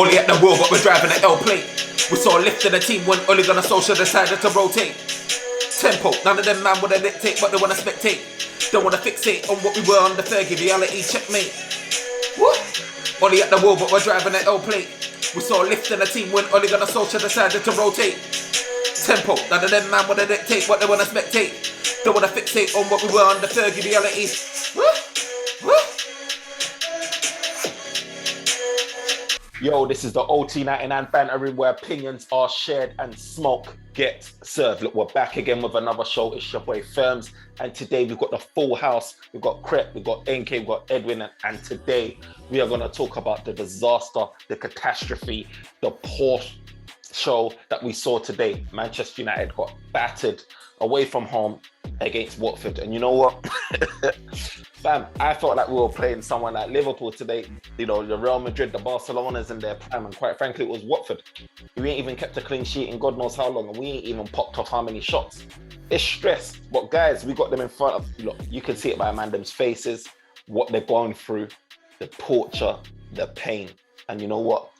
Only at the wheel, but we're driving an L plate. We saw a lift in the team when Oli gonna social decided to rotate. Tempo, none of them man wanna dictate, but they wanna spectate. Don't wanna fixate on what we were on the Fergie, reality checkmate. Woo! Oli at the wheel, but we're driving an L plate. We saw a lift in the team when Oli gonna social decided to rotate. Tempo, none of them man wanna dictate, but they wanna spectate. Don't wanna fixate on what we were on the Fergie, reality. Woo! Woo! Yo, this is the OT99 Banter where opinions are shared and smoke gets served. Look, we're back again with another show. It's your boy Firms, and today we've got the full house. We've got Crep, we've got NK, we've got Edwin, and today we are going to talk about the disaster, the catastrophe, the poor show that we saw today. Manchester United got battered away from home against Watford, and you know what? Fam, I felt like we were playing someone like Liverpool today. You know, the Real Madrid, the Barcelona's in their prime, and quite frankly, it was Watford. We ain't even kept a clean sheet in God knows how long, and we ain't even popped off how many shots. It's stress, but guys, we got them in front of, look, you can see it by Amandam's faces, what they're going through, the torture, the pain. And you know what?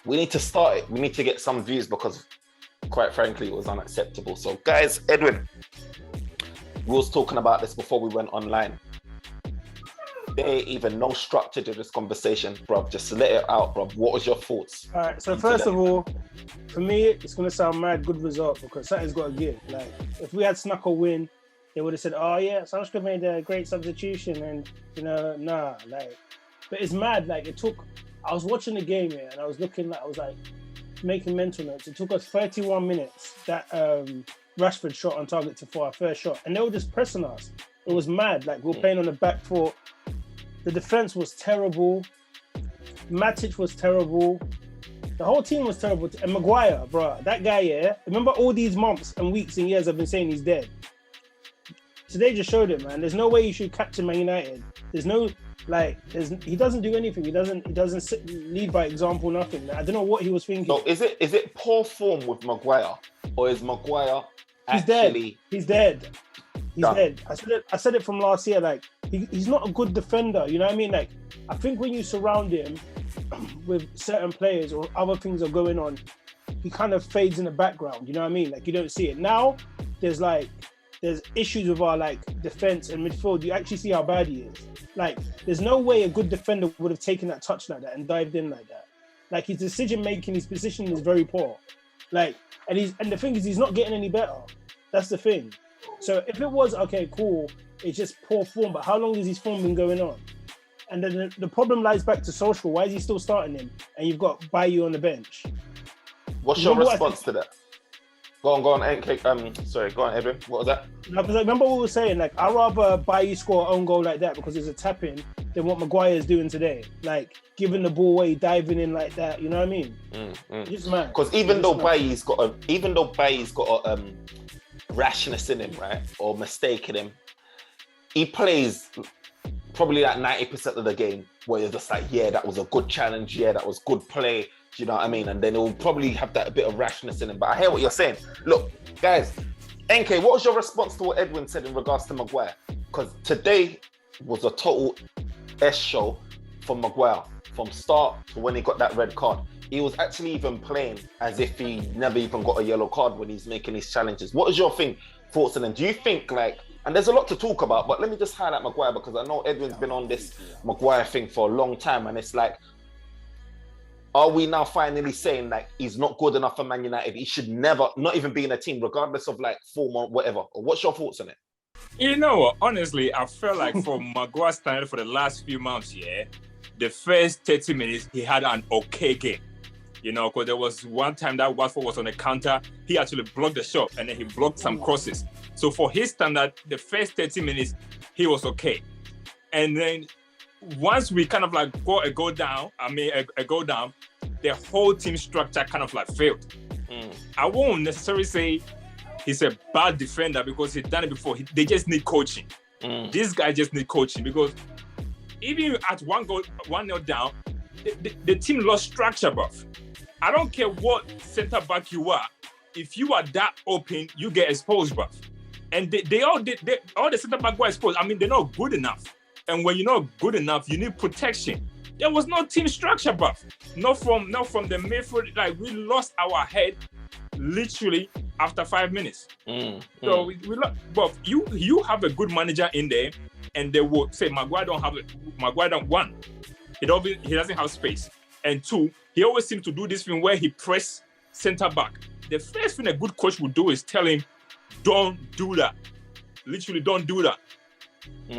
We need to start it. We need to get some views because, quite frankly, it was unacceptable. So guys, Edwin, we was talking about this before we went online. There ain't even no structure to this conversation, bruv. Just let it out, bruv. What was your thoughts? All right, so first of all, for me, it's going to sound mad good result because something's got to give. Like, if we had snuck a win, they would have said, oh yeah, Sanskrit made a great substitution and, you know, nah, like, but it's mad. Like, I was watching the game here and I was making mental notes. It took us 31 minutes, that Rashford shot on target for our first shot, and they were just pressing us. It was mad. Like, we were playing on the back foot. The defense was terrible. Matic was terrible. The whole team was terrible. And Maguire, bro, that guy, yeah. Remember all these months and weeks and years I've been saying he's dead. Today just showed it, man. There's no way you should captain Man United. There's no, like, he doesn't do anything. He doesn't lead by example, nothing. I don't know what he was thinking. So is it poor form with Maguire, or is Maguire actually? He's dead. He's dead. I said it from last year. Like, he's not a good defender. You know what I mean? Like, I think when you surround him with certain players or other things are going on, he kind of fades in the background. You know what I mean? Like, you don't see it. Now, there's issues with our, like, defense and midfield. You actually see how bad he is. Like, there's no way a good defender would have taken that touch like that and dived in like that. Like, his decision making, his positioning is very poor. Like, and the thing is, he's not getting any better. That's the thing. So if it was, okay, cool, it's just poor form, but how long has his form been going on? And then the problem lies back to Social. Why is he still starting him? And you've got Bayu on the bench. What's your response to that? Go on, NK. Go on, Edwin. What was that? No, because remember what we were saying, like, I'd rather Bayu score an own goal like that because it's a tap-in than what Maguire's doing today. Like, giving the ball away, diving in like that, you know what I mean? It's mad. Because even though Bayu's got a rashness in him, right, or mistake in him, he plays probably like 90% of the game where you're just like, yeah, that was a good challenge, yeah, that was good play, you know what I mean? And then it will probably have that bit of rashness in him. But I hear what you're saying. Look, guys, NK, what was your response to what Edwin said in regards to Maguire? Because today was a total S show for Maguire from start to when he got that red card. He was actually even playing as if he never even got a yellow card when he's making his challenges. What is your thoughts on them? Do you think, like, and there's a lot to talk about, but let me just highlight Maguire because I know Edwin's been on this Maguire thing for a long time, and it's like, are we now finally saying, like, he's not good enough for Man United? He should never, not even be in a team, regardless of, like, form or whatever. Or what's your thoughts on it? You know what? Honestly, I felt like for Maguire standard for the last few months, yeah, the first 30 minutes, he had an okay game. You know, because there was one time that Watford was on the counter, he actually blocked the shot and then he blocked some crosses. So for his standard, the first 30 minutes, he was okay. And then once we kind of like got a go down, the whole team structure kind of like failed. I won't necessarily say he's a bad defender because he's done it before. They just need coaching. This guy just need coaching because even at 1-0 down, the team lost structure, bruv. I don't care what centre back you are. If you are that open, you get exposed, bruv. And all the centre back were exposed. I mean, they're not good enough. And when you're not good enough, you need protection. There was no team structure, bruv. Not from the midfield. Like, we lost our head literally after 5 minutes. So we but you have a good manager in there, and they will say Maguire don't one. He doesn't have space. And two, he always seems to do this thing where he press centre back. The first thing a good coach would do is tell him, don't do that. Literally, don't do that.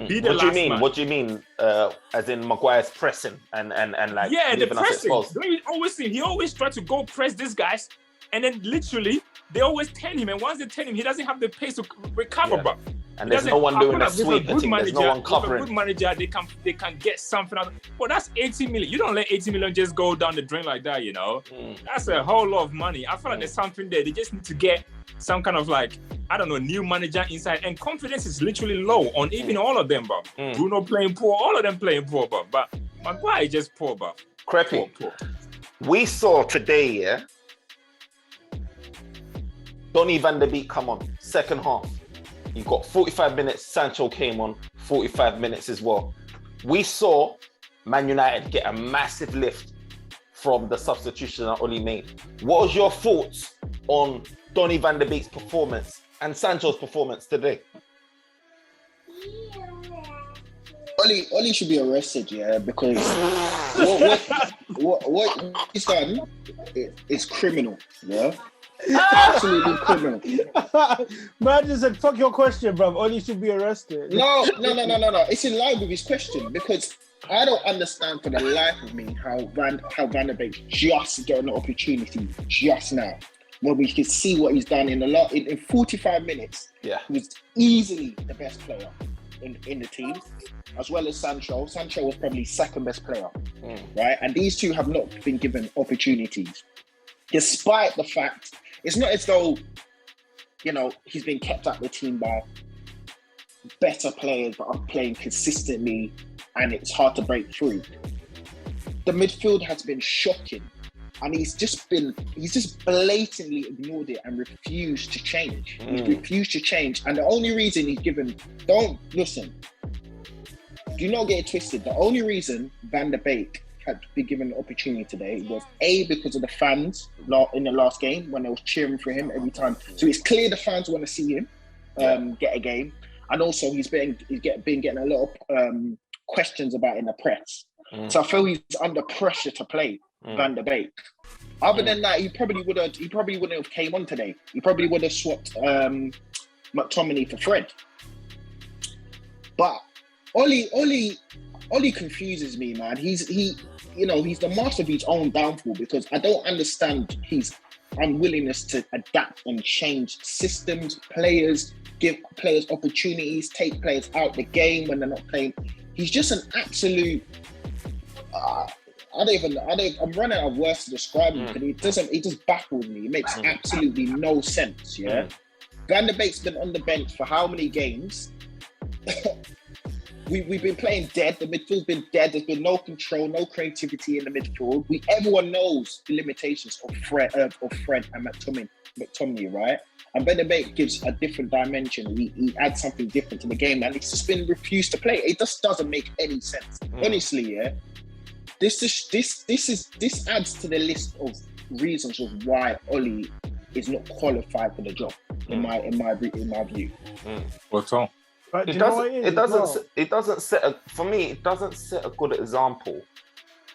Be the last man. What do you mean? As in Maguire's pressing and like the pressing. Don't you always see? He always tries to go press these guys, and then literally they always tell him. And once they tell him, he doesn't have the pace to recover, bro. And there's no one doing the sweep. There's no one covering. With a good manager, they can get something out. But that's 80 million. You don't let 80 million just go down the drain like that, you know. That's a whole lot of money. I feel like there's something there. They just need to get some kind of like, I don't know, new manager inside. And confidence is literally low on even all of them, bro. Bruno playing poor, all of them playing poor, bro. But Maguire is just poor, bro. Creppy. We saw today, Donny van der Beek come on, second half. You got 45 minutes, Sancho came on, 45 minutes as well. We saw Man United get a massive lift from the substitution that Oli made. What was your thoughts on Donny van der Beek's performance and Sancho's performance today? Oli should be arrested, because what he's done is criminal, absolutely criminal. Man just said, fuck your question, bruv. Oli should be arrested. No. It's in line with his question, because I don't understand for the life of me how Van der Beek just got an opportunity just now, when we could see what he's done in 45 minutes. He was easily the best player in the team, as well as Sancho. Sancho was probably second best player, right? And these two have not been given opportunities, despite the fact it's not as though, he's been kept at the team by better players that are playing consistently and it's hard to break through. The midfield has been shocking, and he's just blatantly ignored it and refused to change. He's refused to change, and the only reason he's given, do not get it twisted. The only reason Van der Beek had been given an opportunity today was because of the fans in the last game when they was cheering for him every time. So it's clear the fans want to see him get a game, and also he's been getting a lot of questions about in the press. So I feel he's under pressure to play Van der Beek. Other than that, he probably wouldn't have came on today. He probably would have swapped McTominay for Fred. But Oli confuses me, man. He's the master of his own downfall, because I don't understand his unwillingness to adapt and change systems, players, give players opportunities, take players out the game when they're not playing. He's just an absolute. I'm running out of words to describe him, but it just baffles me. It makes absolutely no sense. Van der Beek's been on the bench for how many games? We've been playing dead. The midfield's been dead. There's been no control, no creativity in the midfield. Everyone knows the limitations of Fred and McTominay, right? And Van der Beek gives a different dimension. He adds something different to the game, and it's just been refused to play. It just doesn't make any sense, honestly. This adds to the list of reasons of why Oli is not qualified for the job, in my view. What's wrong? It doesn't set a good example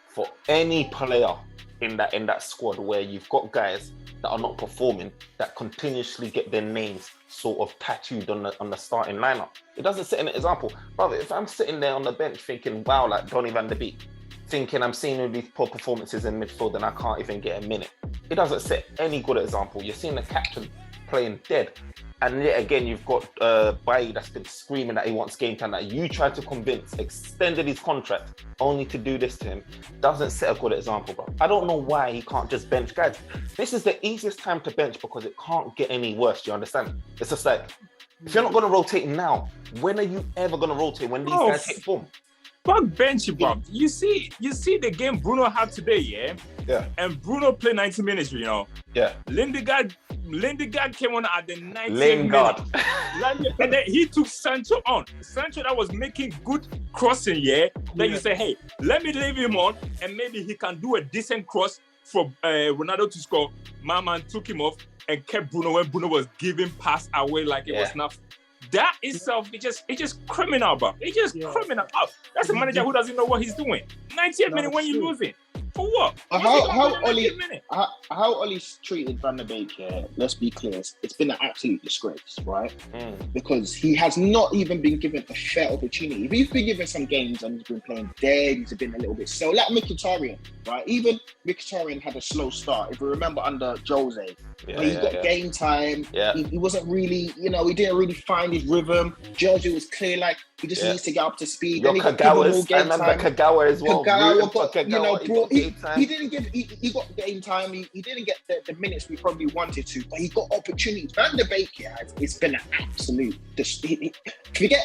for any player in that squad, where you've got guys that are not performing, that continuously get their names sort of tattooed on the starting lineup. It doesn't set an example. Brother, if I'm sitting there on the bench thinking, wow, like Donny van der Beek, thinking I'm seeing all these poor performances in midfield and I can't even get a minute, it doesn't set any good example. You're seeing the captain playing dead. And yet again, you've got Bailly that's been screaming that he wants game time, that you tried to convince, extended his contract, only to do this to him. Doesn't set a good example, bro. I don't know why he can't just bench guys. This is the easiest time to bench because it can't get any worse, do you understand? It's just like, if you're not going to rotate now, when are you ever going to rotate when these guys hit form? Fuck bench, bro. You see the game Bruno had today, yeah? Yeah. And Bruno played 90 minutes, you know. Yeah. Lindegaard came on at the 90th Lingard. minute. And then he took Sancho on. Sancho that was making good crossing, yeah? Then you say, hey, let me leave him on and maybe he can do a decent cross for Ronaldo to score. My man took him off and kept Bruno when Bruno was giving pass away like it was nothing. That itself, it's just criminal, bro. It's just criminal. That's a manager who doesn't know what he's doing. 90th minute when you're losing. For what? How Ollie's treated Van der Beek here, let's be clear, it's been an absolute disgrace, right? Because he has not even been given a fair opportunity. If he's been given some games and he's been playing dead, he's been a little bit slow, like Mkhitaryan, right? Even Mkhitaryan had a slow start. If you remember under Jose, he got game time. He wasn't really, he didn't really find his rhythm. Jose was clear, like he just needs to get up to speed. I remember Kagawa as well. He didn't give. He got game time. He didn't get the minutes we probably wanted to, but he got opportunities. Van der Beek it's been an absolute. Forget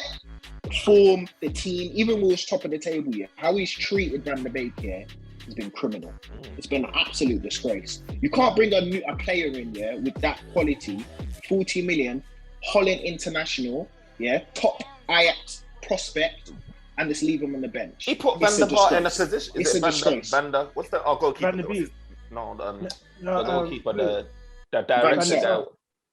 form, the team, even when he was top of the table. How he's treated Van der Beek has been criminal. It's been an absolute disgrace. You can't bring a player in with that quality, 40 million, Holland international, top Ajax prospect, and just leave him on the bench. He put Van der Vaart in a position. It's a disgrace. What's the goalkeeper? Van der Beek. The goalkeeper, the director,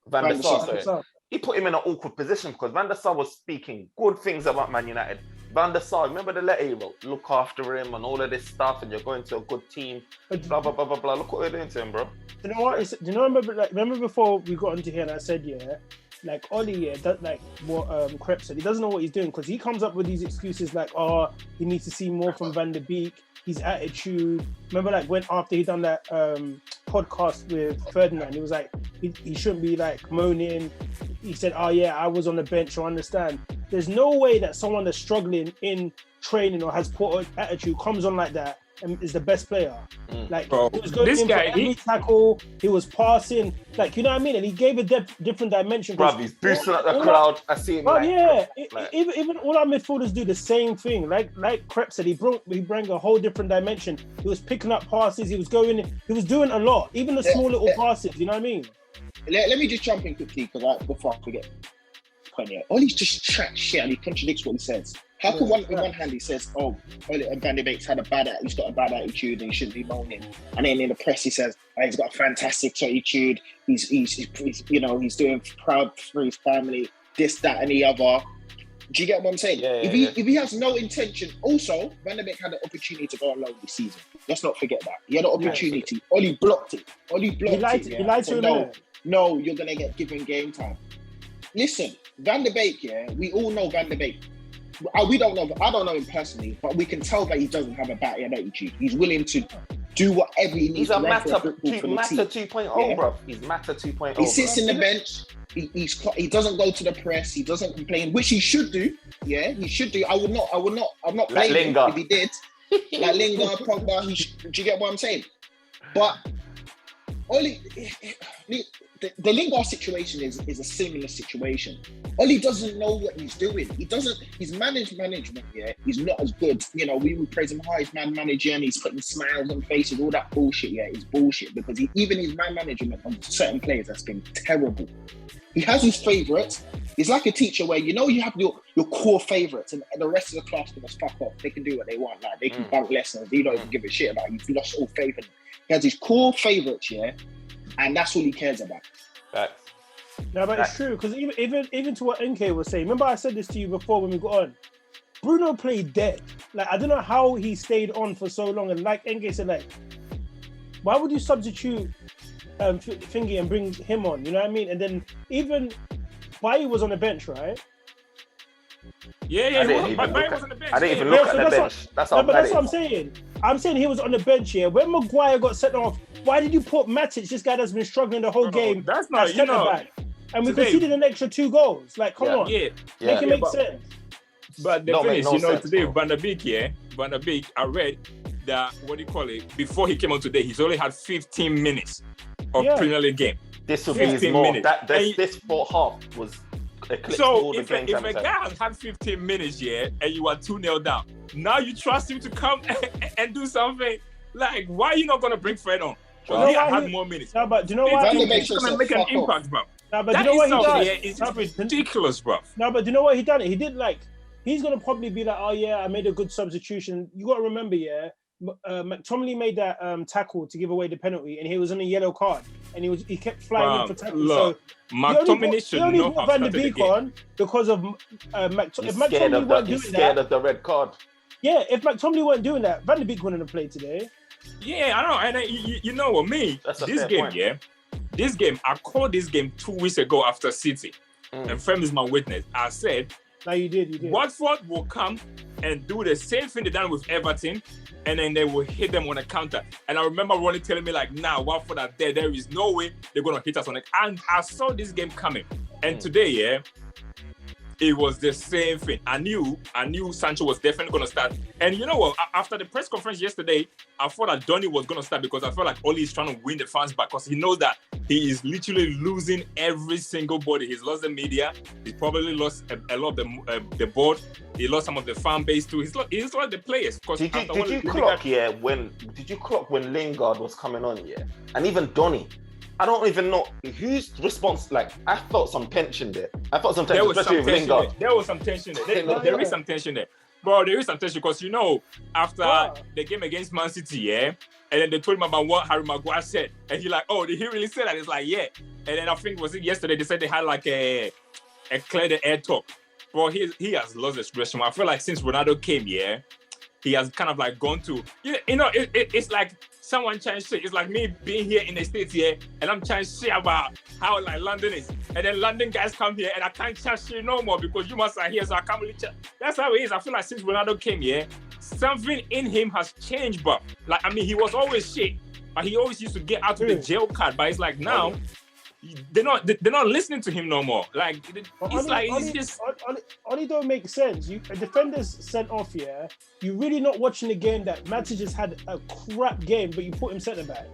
Van der Sar. He put him in an awkward position because Van der Sar was speaking good things about Man United. Van der Sar, remember the letter he wrote? Look after him and all of this stuff, and you're going to a good team. Blah blah blah blah blah. Look what we're doing to him, bro. You know what? Remember before we got into here and I said, like Ollie, like what Crep said, he doesn't know what he's doing because he comes up with these excuses like, he needs to see more from Van der Beek, his attitude. Remember, like when after he done that podcast with Ferdinand, he was like, he shouldn't be like moaning. He said, I was on the bench. I understand. There's no way that someone that's struggling in training or has poor attitude comes on like that and is the best player. Like, bro, he was going in for every tackle, he was passing, like, you know what I mean? And he gave a different dimension. Bro, he's boosting up the crowd. I see him. Even all our midfielders do the same thing. Like Crep said, he brought a whole different dimension. He was picking up passes, he was doing a lot, even the small little passes, you know what I mean? Let me just jump in quickly because before I forget. Ollie's just chat shit and he contradicts what he says. How can on one hand he says, Van der Beek's he's got a bad attitude and he shouldn't be moaning, and then in the press he says, he's got a fantastic attitude. He's doing proud for his family, this, that, and the other. Do you get what I'm saying? If he has no intention, also Van der Beek had the opportunity to go on loan this season. Let's not forget that he had an opportunity. Ollie blocked it. He lied to him. No, you're gonna get given game time. Listen, Van der Beek, we all know Van der Beek. I don't know him personally, but we can tell that he doesn't have a bad attitude. He's willing to do whatever he needs. He's a Matter 2.0, bro. He's Matter 2.0. He sits in the bench. He doesn't go to the press. He doesn't complain, which he should do. Yeah, he should do. I'm not blaming him if he did. Like Lingard, Pogba. Do you get what I'm saying? But Ollie, the Lingard situation is a similar situation. Ollie doesn't know what he's doing. His management, he's not as good. We would praise him high, his man manager, and he's putting smiles on faces, all that bullshit, is bullshit, because even his man management on certain players has been terrible. He has his favourites. He's like a teacher where you have your core favourites and the rest of the class can just fuck off. They can do what they want. Like they can bunk lessons. They don't even give a shit about you. You've lost all faith in him. He has his core favourites, and that's all he cares about. No, but it's true, because even to what NK was saying, remember I said this to you before when we got on, Bruno played dead. Like, I don't know how he stayed on for so long, and like NK said, like, why would you substitute Thingy and bring him on, you know what I mean? And then even Bailly was on the bench, right? Bailly was on the bench. I didn't even look at the bench. That's what I'm saying. I'm saying he was on the bench here. When Maguire got sent off, why did you put Matic, this guy that's been struggling the whole game? That's not, back? And we conceded an extra 2 goals. Like, come on. Make it make sense. But the thing is, today, Van der Beek, I read that, before he came on today, he's only had 15 minutes of Premier League game. This will be his more. This fourth half was So if a guy has had 15 minutes, and you are 2-0 down, now you trust him to come and do something. Like, why are you not gonna bring Fred on? He had more minutes. No, but do you know why? He's gonna make an impact, bro. No, but do you know what he done? It's ridiculous, bro. No, but do you know what he done? He did he's gonna probably be like, oh yeah, I made a good substitution. You got to remember, McTominay made that tackle to give away the penalty, and he was on a yellow card, and he kept flying in for tackles. Look, so McTominay should not have Van de Beek on because of if McTominay weren't doing scared of the red card. Yeah, if McTominay weren't doing that, Van de Beek wouldn't have played today. Yeah, I know, and you know what, this game, I called this game 2 weeks ago after City, and Fem is my witness. I said, no, you did. Watford will come and do the same thing they done with Everton, and then they will hit them on a counter. And I remember Ronnie telling me like, nah, Watford are there. There is no way they're going to hit us on it. And I saw this game coming. And today, it was the same thing. I knew Sancho was definitely going to start. And you know what? After the press conference yesterday, I thought that Donny was going to start because I felt like Oli is trying to win the fans back because he knows that he is literally losing every single body. He's lost the media. He's probably lost a lot of the board. He lost some of the fan base too. He's lost the players. Did you clock when Lingard was coming on? Yeah, and even Donny. I don't even know whose response. Like, I felt some tension there. Especially with Lingard. There was some tension there. There is some tension there. Bro, there is some tension because, after the game against Man City, and then they told him about what Harry Maguire said. And he's like, oh, did he really say that? It's like, yeah. And then I think, was it yesterday, they said they had like a clear the air talk. Bro, he has lost expression. I feel like since Ronaldo came, he has kind of like gone to, it's like someone trying to say, it's like me being here in the States and I'm trying to say about how like London is. And then London guys come here and I can't chat shit no more because you must are here, so I can't really chat. That's how it is. I feel like since Ronaldo came something in him has changed, but like, I mean, he was always shit, but he always used to get out of the jail card. But it's like now, they're not listening to him no more. Like, it's just Oli don't make sense. A defender's sent off. You're really not watching the game that Matic just had a crap game, but you put him centre back.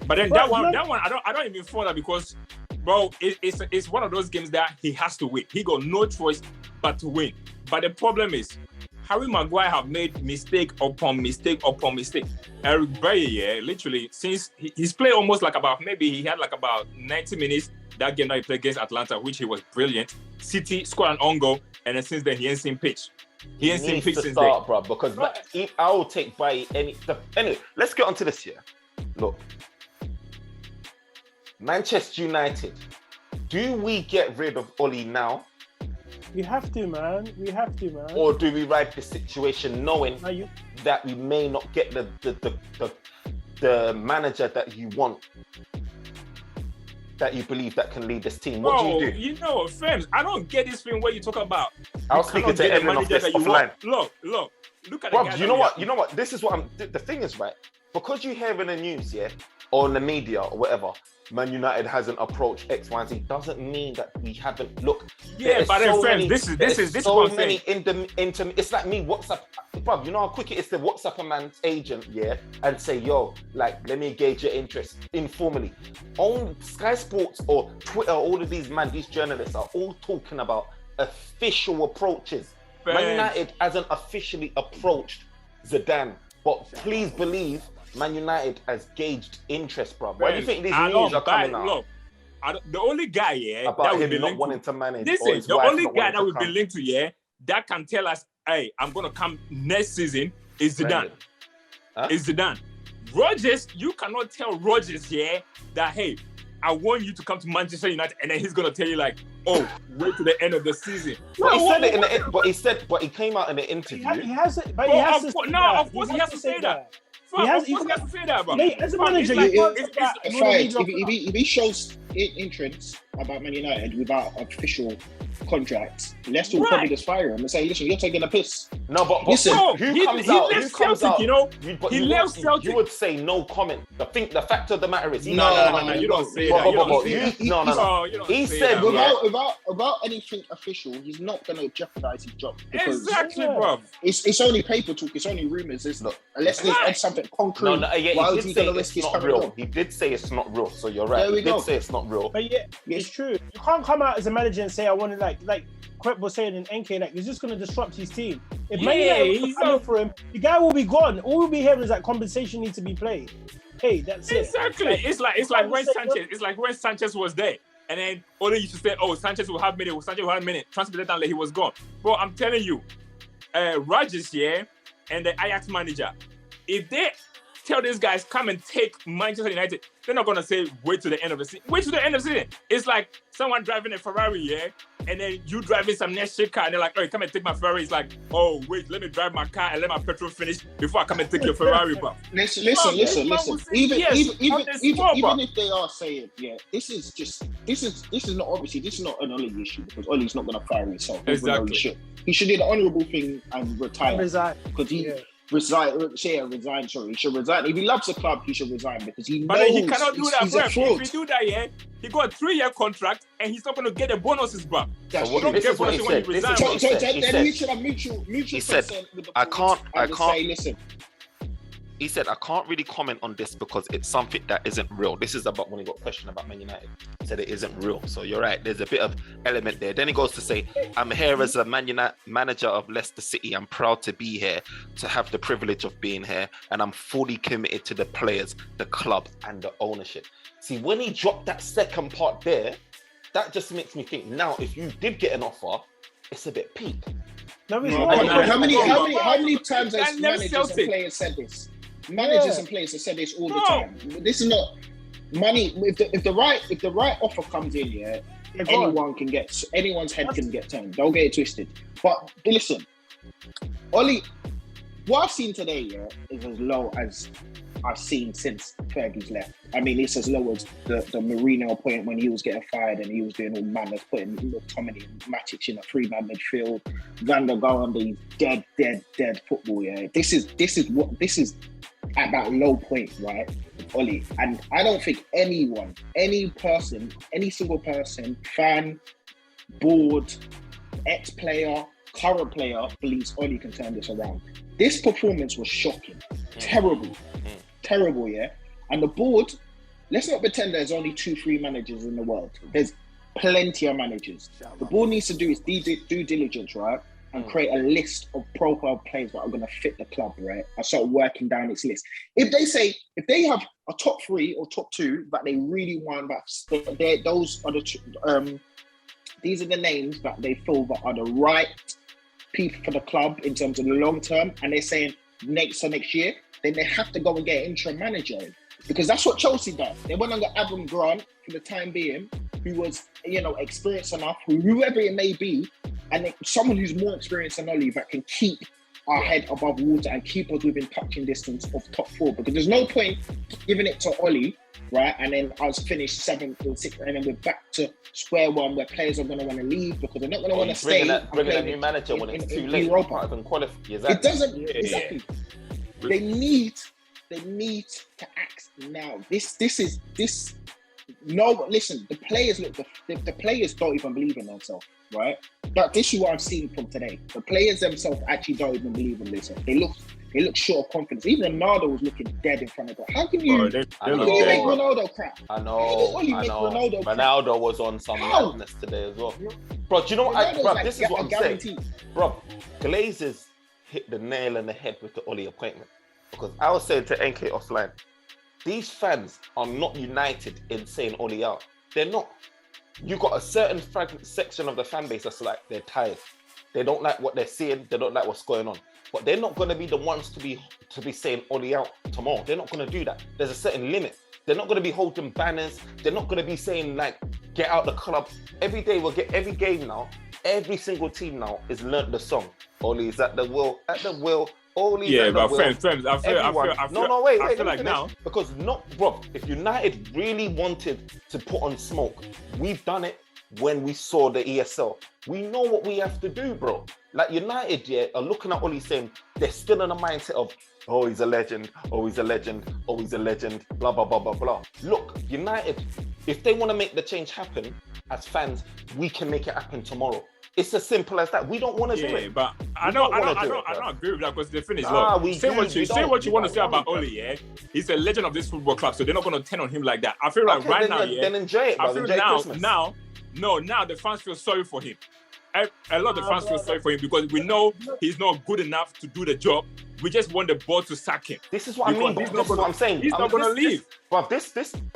But then that one, I don't even fall that because, bro, it's one of those games that he has to win. He got no choice but to win. But the problem is, Harry Maguire have made mistake upon mistake upon mistake. Eric Bailly, literally, since he's played almost like he had like about 90 minutes that game that he played against Atlanta, which he was brilliant. City scored an own goal, and then since then he ain't seen pitch. He ain't seen pitch since then. Bro, because I will take Bailly anyway, let's get onto this here. Look, Manchester United, do we get rid of Oli now? We have to, man. Or do we ride the situation knowing that we may not get the manager that you want, that you believe that can lead this team? What do you do? Fems, I don't get this thing where you talk about. I was speaking to Edwin off this offline. Look at Bro, you know what? This is what the thing is, right? Because you hear in the news, or in the media or whatever, Man United hasn't approached X, Y, and Z, doesn't mean that we haven't. Look, but so friends, this is so many it's like me WhatsApp, bro. You know how quick it is to WhatsApp a man's agent, and say, yo, like, let me gauge your interest informally. On Sky Sports or Twitter, all of these journalists are all talking about official approaches. Man United hasn't officially approached Zidane, but please believe Man United has gauged interest, bro. Why do you think these news are coming out? Look, the only guy, about him not wanting to manage. The only guy that we've been linked to, that can tell us, hey, I'm gonna come next season is Zidane. Is Zidane. Rodgers, you cannot tell Rodgers, that hey, I want you to come to Manchester United, and then he's gonna tell you like, oh, wait to the end of the season. But he came out in the interview. He has it, but he has to. Of course he has to say that. He has to say that, bro. As a manager, if he shows interest about Man United without official contracts, Leicester will probably just fire him and say, listen, you're taking a piss. No, but listen, who comes out? He left Celtic. You would say no comment. The fact of the matter is, you don't say that. No. He said without anything official, he's not going to jeopardize his job. Exactly, bro. It's only paper talk. It's only rumors. Unless there's something concrete. He did say it's not real. He did say it's not real. So you're right. He did say it's not real. But it's true. You can't come out as a manager and say I want to like Crep was saying in NK, like he's just going to disrupt his team. If Yeah, Man United he's coming for him, the guy will be gone. All we'll be hearing is that compensation needs to be played. Hey, that's it. Exactly. It's like when Sanchez. It's like when Sanchez was there, and then only used to say, "Oh, Sanchez will have minute. Sanchez will have minute." Transmitted down like he was gone. Bro, I'm telling you, Rodgers here and the Ajax manager, if they tell these guys come and take Manchester United, they're not gonna say wait to the end of the season. Wait to the end of the season. It's like someone driving a Ferrari, yeah, and then you driving some next shit car, and they're like, "Oh, come and take my Ferrari." It's like, "Oh, wait, let me drive my car and let my petrol finish before I come and take your Ferrari." Bro. Listen. Even if they are saying, yeah, this is not obviously this is not an Oli issue because Oli's not gonna fire himself. Exactly. He should do the honourable thing and retire because he. Yeah. Resign. Sorry, he should resign. If he loves the club, he should resign because he knows. But he cannot do that, he's bro. a fraud. If he do that, yeah, he got a 3-year contract and he's not going to get the bonuses back. That's So true. this is what he said. This is what he said. He Then said- we should have mutual He said, consent with the I board can't- and say, listen. He said, I can't really comment on this because it's something that isn't real. This is about when he got questioned about Man United. He said it isn't real. So you're right. There's a bit of element there. Then he goes to say, I'm here as a Man United manager of Leicester City. I'm proud to be here, to have the privilege of being here. And I'm fully committed to the players, the club, and the ownership. See, when he dropped that second part there, that just makes me think, now, if you did get an offer, it's a bit peak. No, it's No, not. how many times has And them managers Celtic. and players said this? Managers and players have said this all the time. This is not money. If the right offer comes in, yeah, anyone's head can get turned. Don't get it twisted. But listen, Oli, what I've seen today, yeah, is as low as I've seen since Fergie's left. I mean, it's as low as the Mourinho point when he was getting fired and he was doing all madness, putting McTominay and Matic in a 3-man midfield. Van der Garde, dead football. Yeah, this is at that low point, right, Oli. And I don't think anyone, any single person, fan, board, ex-player, current player, believes Oli can turn this around. This performance was shocking, terrible, yeah. And the board, let's not pretend there's only 2-3 managers in the world. There's plenty of managers. The board needs to do its due diligence, right, and create a list of profile players that are going to fit the club, right? I start working down its list. If they have a top 3 or top 2 that they really want, these are the names that they feel that are the right people for the club in terms of the long term, and they're saying next year, then they have to go and get an interim manager in. Because that's what Chelsea done. They went under Adam Grant for the time being, who was, experienced enough, whoever it may be, and someone who's more experienced than Oli that can keep our head above water and keep us within touching distance of top 4. Because there's no point giving it to Oli, right? And then I was finished 7th or 6th, and then we're back to square one where players are going to want to leave because they're not going to want to stay. Bringing a new manager when it's too late. Europa. Exactly. It doesn't exactly. They need to act now. No, listen. The players the players don't even believe in themselves, right? But this is what I've seen from today. The players themselves actually don't even believe in themselves. They look short of confidence. Even Ronaldo was looking dead in front of them. How can you make Ronaldo crap? I know. Ronaldo was on some madness today as well. Bro, do you know what? Bro, this is what I'm saying. Bro, Glazers hit the nail on the head with the Oli appointment. Because I was saying to NK offline, these fans are not united in saying Oli out. They're not. You got a certain section of the fan base that's like, they're tired. They don't like what they're seeing. They don't like what's going on. But they're not going to be the ones to be saying Oli out tomorrow. They're not going to do that. There's a certain limit. They're not going to be holding banners. They're not going to be saying like, get out the club. Every day we'll get every game now. Every single team now is learnt the song. Oli is at the will. Oli at the will. Friends, I feel wait, like now. Because bro, if United really wanted to put on smoke, we've done it when we saw the ESL. We know what we have to do, bro. Like United, yeah, are looking at Oli saying they're still in a mindset of, oh, he's a legend, oh, he's a legend, oh, he's a legend, blah, blah, blah, blah, blah. Look, United, if they want to make the change happen, as fans, we can make it happen tomorrow. It's as simple as that. We don't want to do it. But I don't agree with that because they finished. Say what you want to say about Oli, yeah? He's a legend of this football club, so they're not going to turn on him like that. I feel like now, then enjoy it, I feel enjoy Christmas. now the fans feel sorry for him. a lot of fans feel sorry for him because we know he's not good enough to do the job. We just want the board to sack him. This is what I mean. This is what I'm saying. He's not going to leave. But this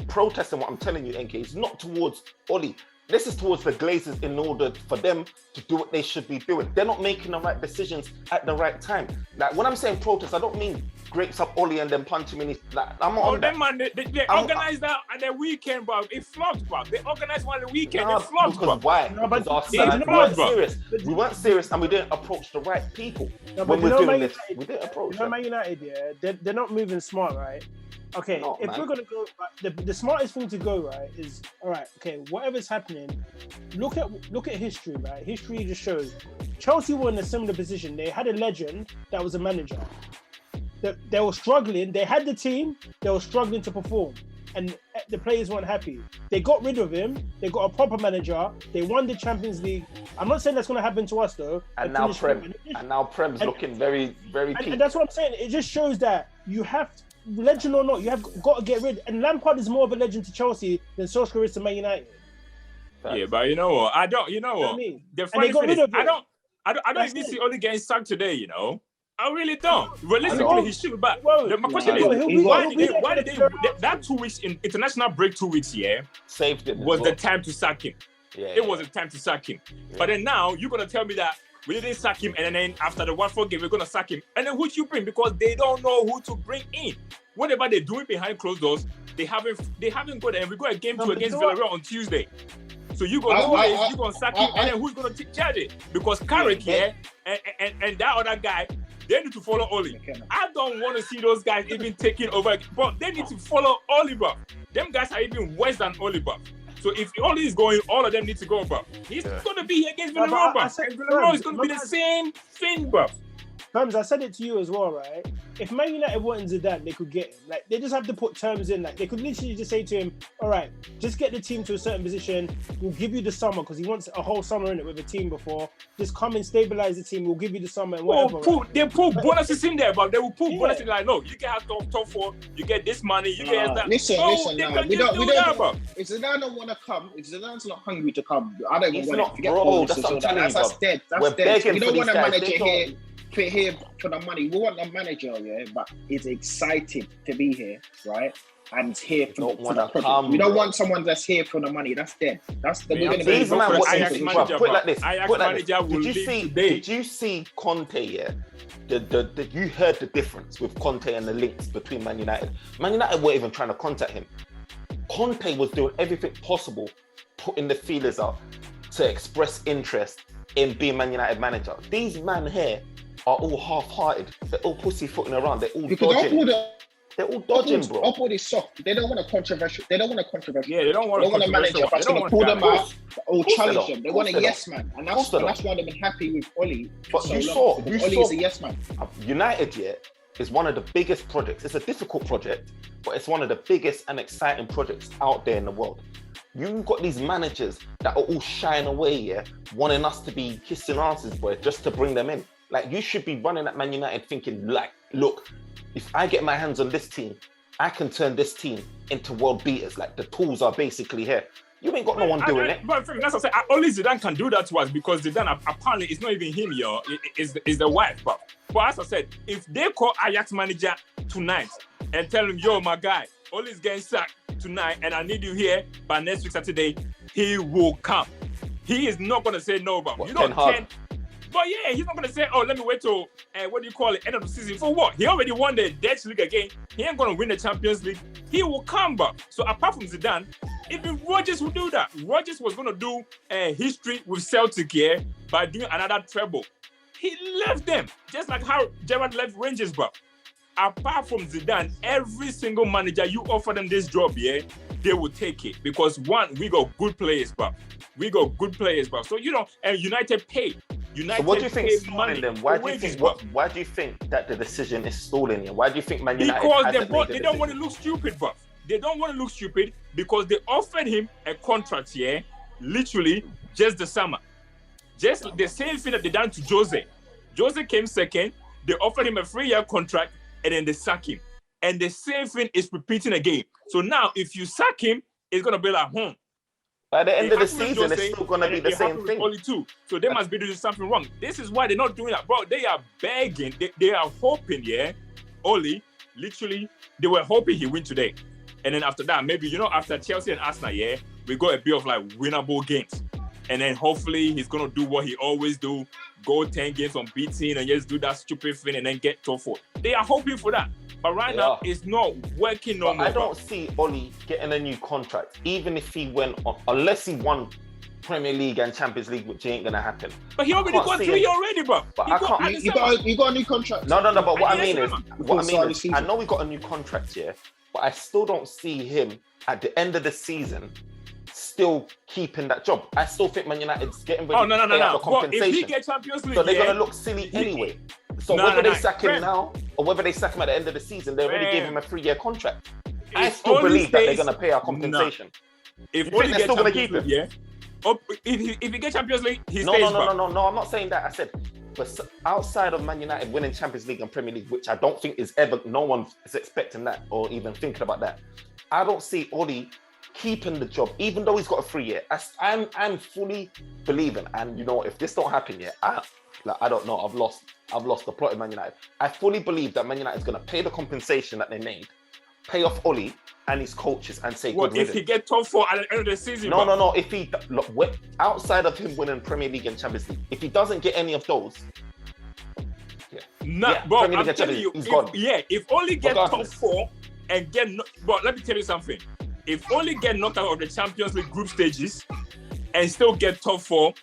protest and what I'm telling you, NK, is not towards Oli. This is towards the Glazers in order for them to do what they should be doing. They're not making the right decisions at the right time. Like when I'm saying protest, I don't mean grapes up Oli and then punch him in his. Like, I'm not on that. Man, they organized that at the weekend, bro. It flopped, bro. They organized one at the weekend. It flopped, bro. Why? No, but because we weren't serious. We weren't serious, and we didn't approach the right people when we're doing this. We didn't approach them. Man United, yeah, they're not moving smart, right? Okay, we're gonna go, the smartest thing to go, right, is all right. Okay, whatever's happening, look at history, right? History just shows Chelsea were in a similar position. They had a legend that was a manager. They were struggling. They had the team. They were struggling to perform, and the players weren't happy. They got rid of him. They got a proper manager. They won the Champions League. I'm not saying that's going to happen to us though. And now Prem's looking very, very peak. And that's what I'm saying. It just shows that you have to, legend or not, you have got to get rid. And Lampard is more of a legend to Chelsea than Solskjaer is to Man United. Yeah, but you know what? I don't. You know what? I mean? The funny thing is, I don't even see Oli getting sacked today. You know, I really don't. Realistically, he should. But my question is, why did they that 2 weeks in international break? 2 weeks, saved it. Was the time to sack him? Yeah, it was the time to sack him. Yeah. But then now you're gonna tell me that we didn't sack him, and then after the Watford game, we're gonna sack him. And then who you bring? Because they don't know who to bring in. Whatever they're doing behind closed doors, they haven't got it. And we got a game against Villarreal on Tuesday. So you're gonna sack him, and then who's gonna charge it? Because Carrick and that other guy, they need to follow Oli. I don't want to see those guys even taking over, but they need to follow Oliver. Them guys are even worse than Oliver. So if Oli is going, all of them need to go, bro. He's going to be here against Villarreal, bro. And Villarreal is going to be the same thing, bro. Terms, I said it to you as well, right? If Man United wanted Zidane, they could get him. Like, they just have to put terms in. Like, they could literally just say to him, all right, just get the team to a certain position. We'll give you the summer, because he wants a whole summer in it with a team before. Just come and stabilize the team. We'll give you the summer and whatever. They put bonuses in there, but they will put bonuses like, no, you can have top four, you get this money, you get that. Listen, we don't. If Zidane don't want to come, if Zidane's not hungry to come, I don't even want to forget bonuses. That's dead. That's dead. We don't want a manager here for the money. We want a manager, but he's excited to be here, right? And it's here for the project. We don't want someone that's here for the money. That's dead. We're going to be Ajax manager. Put it like this. Did you see Conte? Yeah, you heard the difference with Conte and the links between Man United. Man United weren't even trying to contact him. Conte was doing everything possible, putting the feelers out to express interest in being Man United manager. These men here are all half-hearted. They're all pussyfooting around. They're all dodging. They're all dodging, bro. Upward is soft. They don't want a controversial. Yeah, they don't want a manager that's going to pull them out or challenge them. They want a yes man, and that's why they've been happy with Oli. But you saw, Oli is a yes man. United, is one of the biggest projects. It's a difficult project, but it's one of the biggest and exciting projects out there in the world. You've got these managers that are all shying away, wanting us to be kissing asses, boy, just to bring them in. Like, you should be running at Man United thinking, like, look, if I get my hands on this team, I can turn this team into world beaters. Like, the tools are basically here. You ain't got no one doing it. But that's what I say. Only Zidane can do that to us because Zidane, apparently, it's not even him, it's the wife. But as I said, if they call Ajax manager tonight and tell him, yo, my guy, Oli's getting sacked tonight and I need you here by next week Saturday, he will come. He is not going to say no, but But he's not going to say, oh, let me wait till, end of the season. For what? He already won the Dutch League again. He ain't going to win the Champions League. He will come back. So apart from Zidane, even Rodgers will do that. Rodgers was going to do history with Celtic here by doing another treble. He left them, just like how Gerrard left Rangers, bro. Apart from Zidane, every single manager you offer them this job, they will take it. Because one, we got good players, bro. So, and United pay. So what do you think is stalling them? Why do you think that the decision is stalling you? Why do you think Man United Because they don't want to look stupid, bro. They don't want to look stupid because they offered him a contract here, literally just the summer. Just the same thing that they done to Jose. Jose came second. They offered him a 3-year contract and then they sack him. And the same thing is repeating again. So now if you sack him, it's going to be like, By the end of the happy with season, it's Jose, still going to be the same thing. Only two. So they must be doing something wrong. This is why they're not doing that. Bro, they are begging. They are hoping, yeah. Oli, literally, they were hoping he win today. And then after that, maybe, after Chelsea and Arsenal, yeah, we got a bit of like winnable games. And then hopefully he's going to do what he always do, go 10 games unbeaten and just do that stupid thing and then get top 4. They are hoping for that. But right now, it's not working no more. I don't see Oli getting a new contract, even if he went on, unless he won Premier League and Champions League, which ain't going to happen. But he already got 3 already, bro. But I can't. You got a new contract. No. But what I mean is, I know we got a new contract here, but I still don't see him at the end of the season still keeping that job. I still think Man United's getting ready to pay out the compensation. Well, if he gets Champions League, so they're going to look silly anyway. So whether they sack him now or whether they sack him at the end of the season, they already gave him a 3-year contract. I still believe that they're going to pay our compensation. If you think they're still going to keep him? Yeah. If he gets Champions League, he stays. No. I'm not saying that. I said, but outside of Man United winning Champions League and Premier League, which I don't think is ever, no one is expecting that or even thinking about that. I don't see Oli keeping the job, even though he's got a 3-year. I'm fully believing, and if this don't happen yet, I don't know. I've lost the plot in Man United. I fully believe that Man United is going to pay the compensation that they made, pay off Oli and his coaches, and say good riddance. If he get top 4 at the end of the season? No. If he outside of him winning Premier League and Champions League, if he doesn't get any of those, bro, I'm telling you, if Oli get top 4 and but let me tell you something. If Oli get knocked out of the Champions League group stages and still get top 4,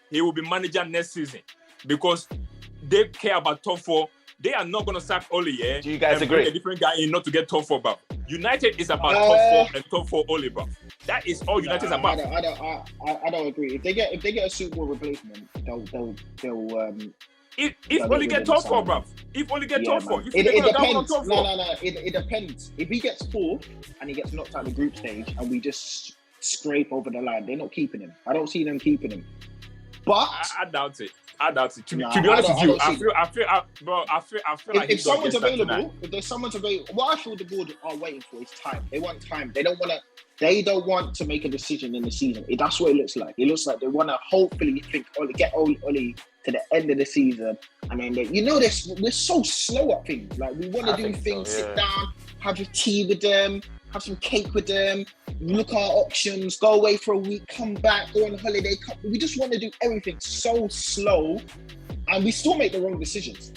he will be manager next season. Because they care about top 4. They are not going to sack Oli, yeah? Do you guys agree? A different guy in not to get top 4, bro. United is about top 4 and top 4 Oli, bro. That is all United is about. I don't agree. If they get a Super Bowl replacement, they'll if Oli get top 4, bro. If Oli get top 4, it depends. No. It depends. If he gets 4 and he gets knocked out of the group stage and we just scrape over the line, they're not keeping him. I don't see them keeping him. But I doubt it. To be honest with you, I feel like if someone's available, if there's someone's available, what I feel the board are waiting for is time. They want time. They don't want to make a decision in the season. That's what it looks like. It looks like they want to hopefully get Oli to the end of the season, and then we're so slow at things. Like we want to do things, sit down, have a tea with them, have some cake with them, look at our options, go away for a week, come back, go on holiday. We just want to do everything so slow, and we still make the wrong decisions.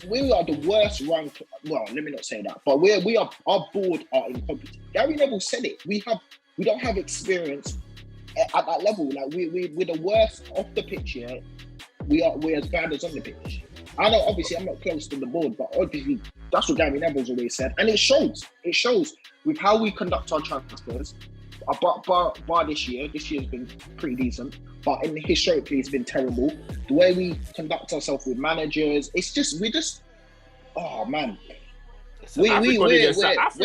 We are the worst ranked. Well, let me not say that, but our board are incompetent. Gary Neville said it. We don't have experience at that level. Like we're the worst off the pitch here. We're as bad as on the pitch. I know, obviously, I'm not close to the board, but obviously that's what Gary Neville's always said, and it shows. It shows with how we conduct our transfers. Bar this year. This year's been pretty decent, but historically it's been terrible. The way we conduct ourselves with managers, we're just. Oh man. I think Oli gets sacked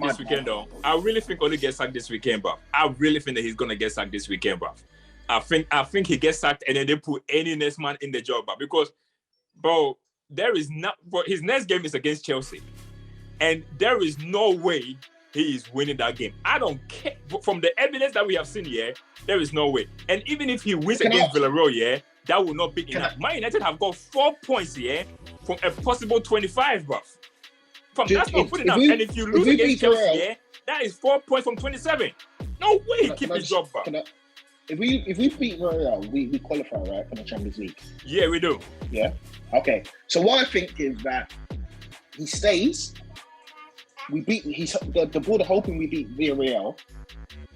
this weekend, though. I really think Oli gets sacked this weekend, bro. I really think that he's gonna get sacked this weekend, bro. I think he gets sacked and then they put any next man in the job, bro. Because, bro, there is not. Bro, his next game is against Chelsea, and there is no way he is winning that game. I don't care. From the evidence that we have seen here, there is no way. And even if he wins against Villarreal, that will not be enough. Man United have got 4 points here from a possible 25, bro. That's not good enough. And if you lose against Chelsea, that is 4 points from 27. No way he keeps his job, bro. If we beat Villarreal, we qualify, right, for the Champions League? Yeah, we do. Yeah? Okay. So what I think is that he stays. The board are hoping we beat Villarreal.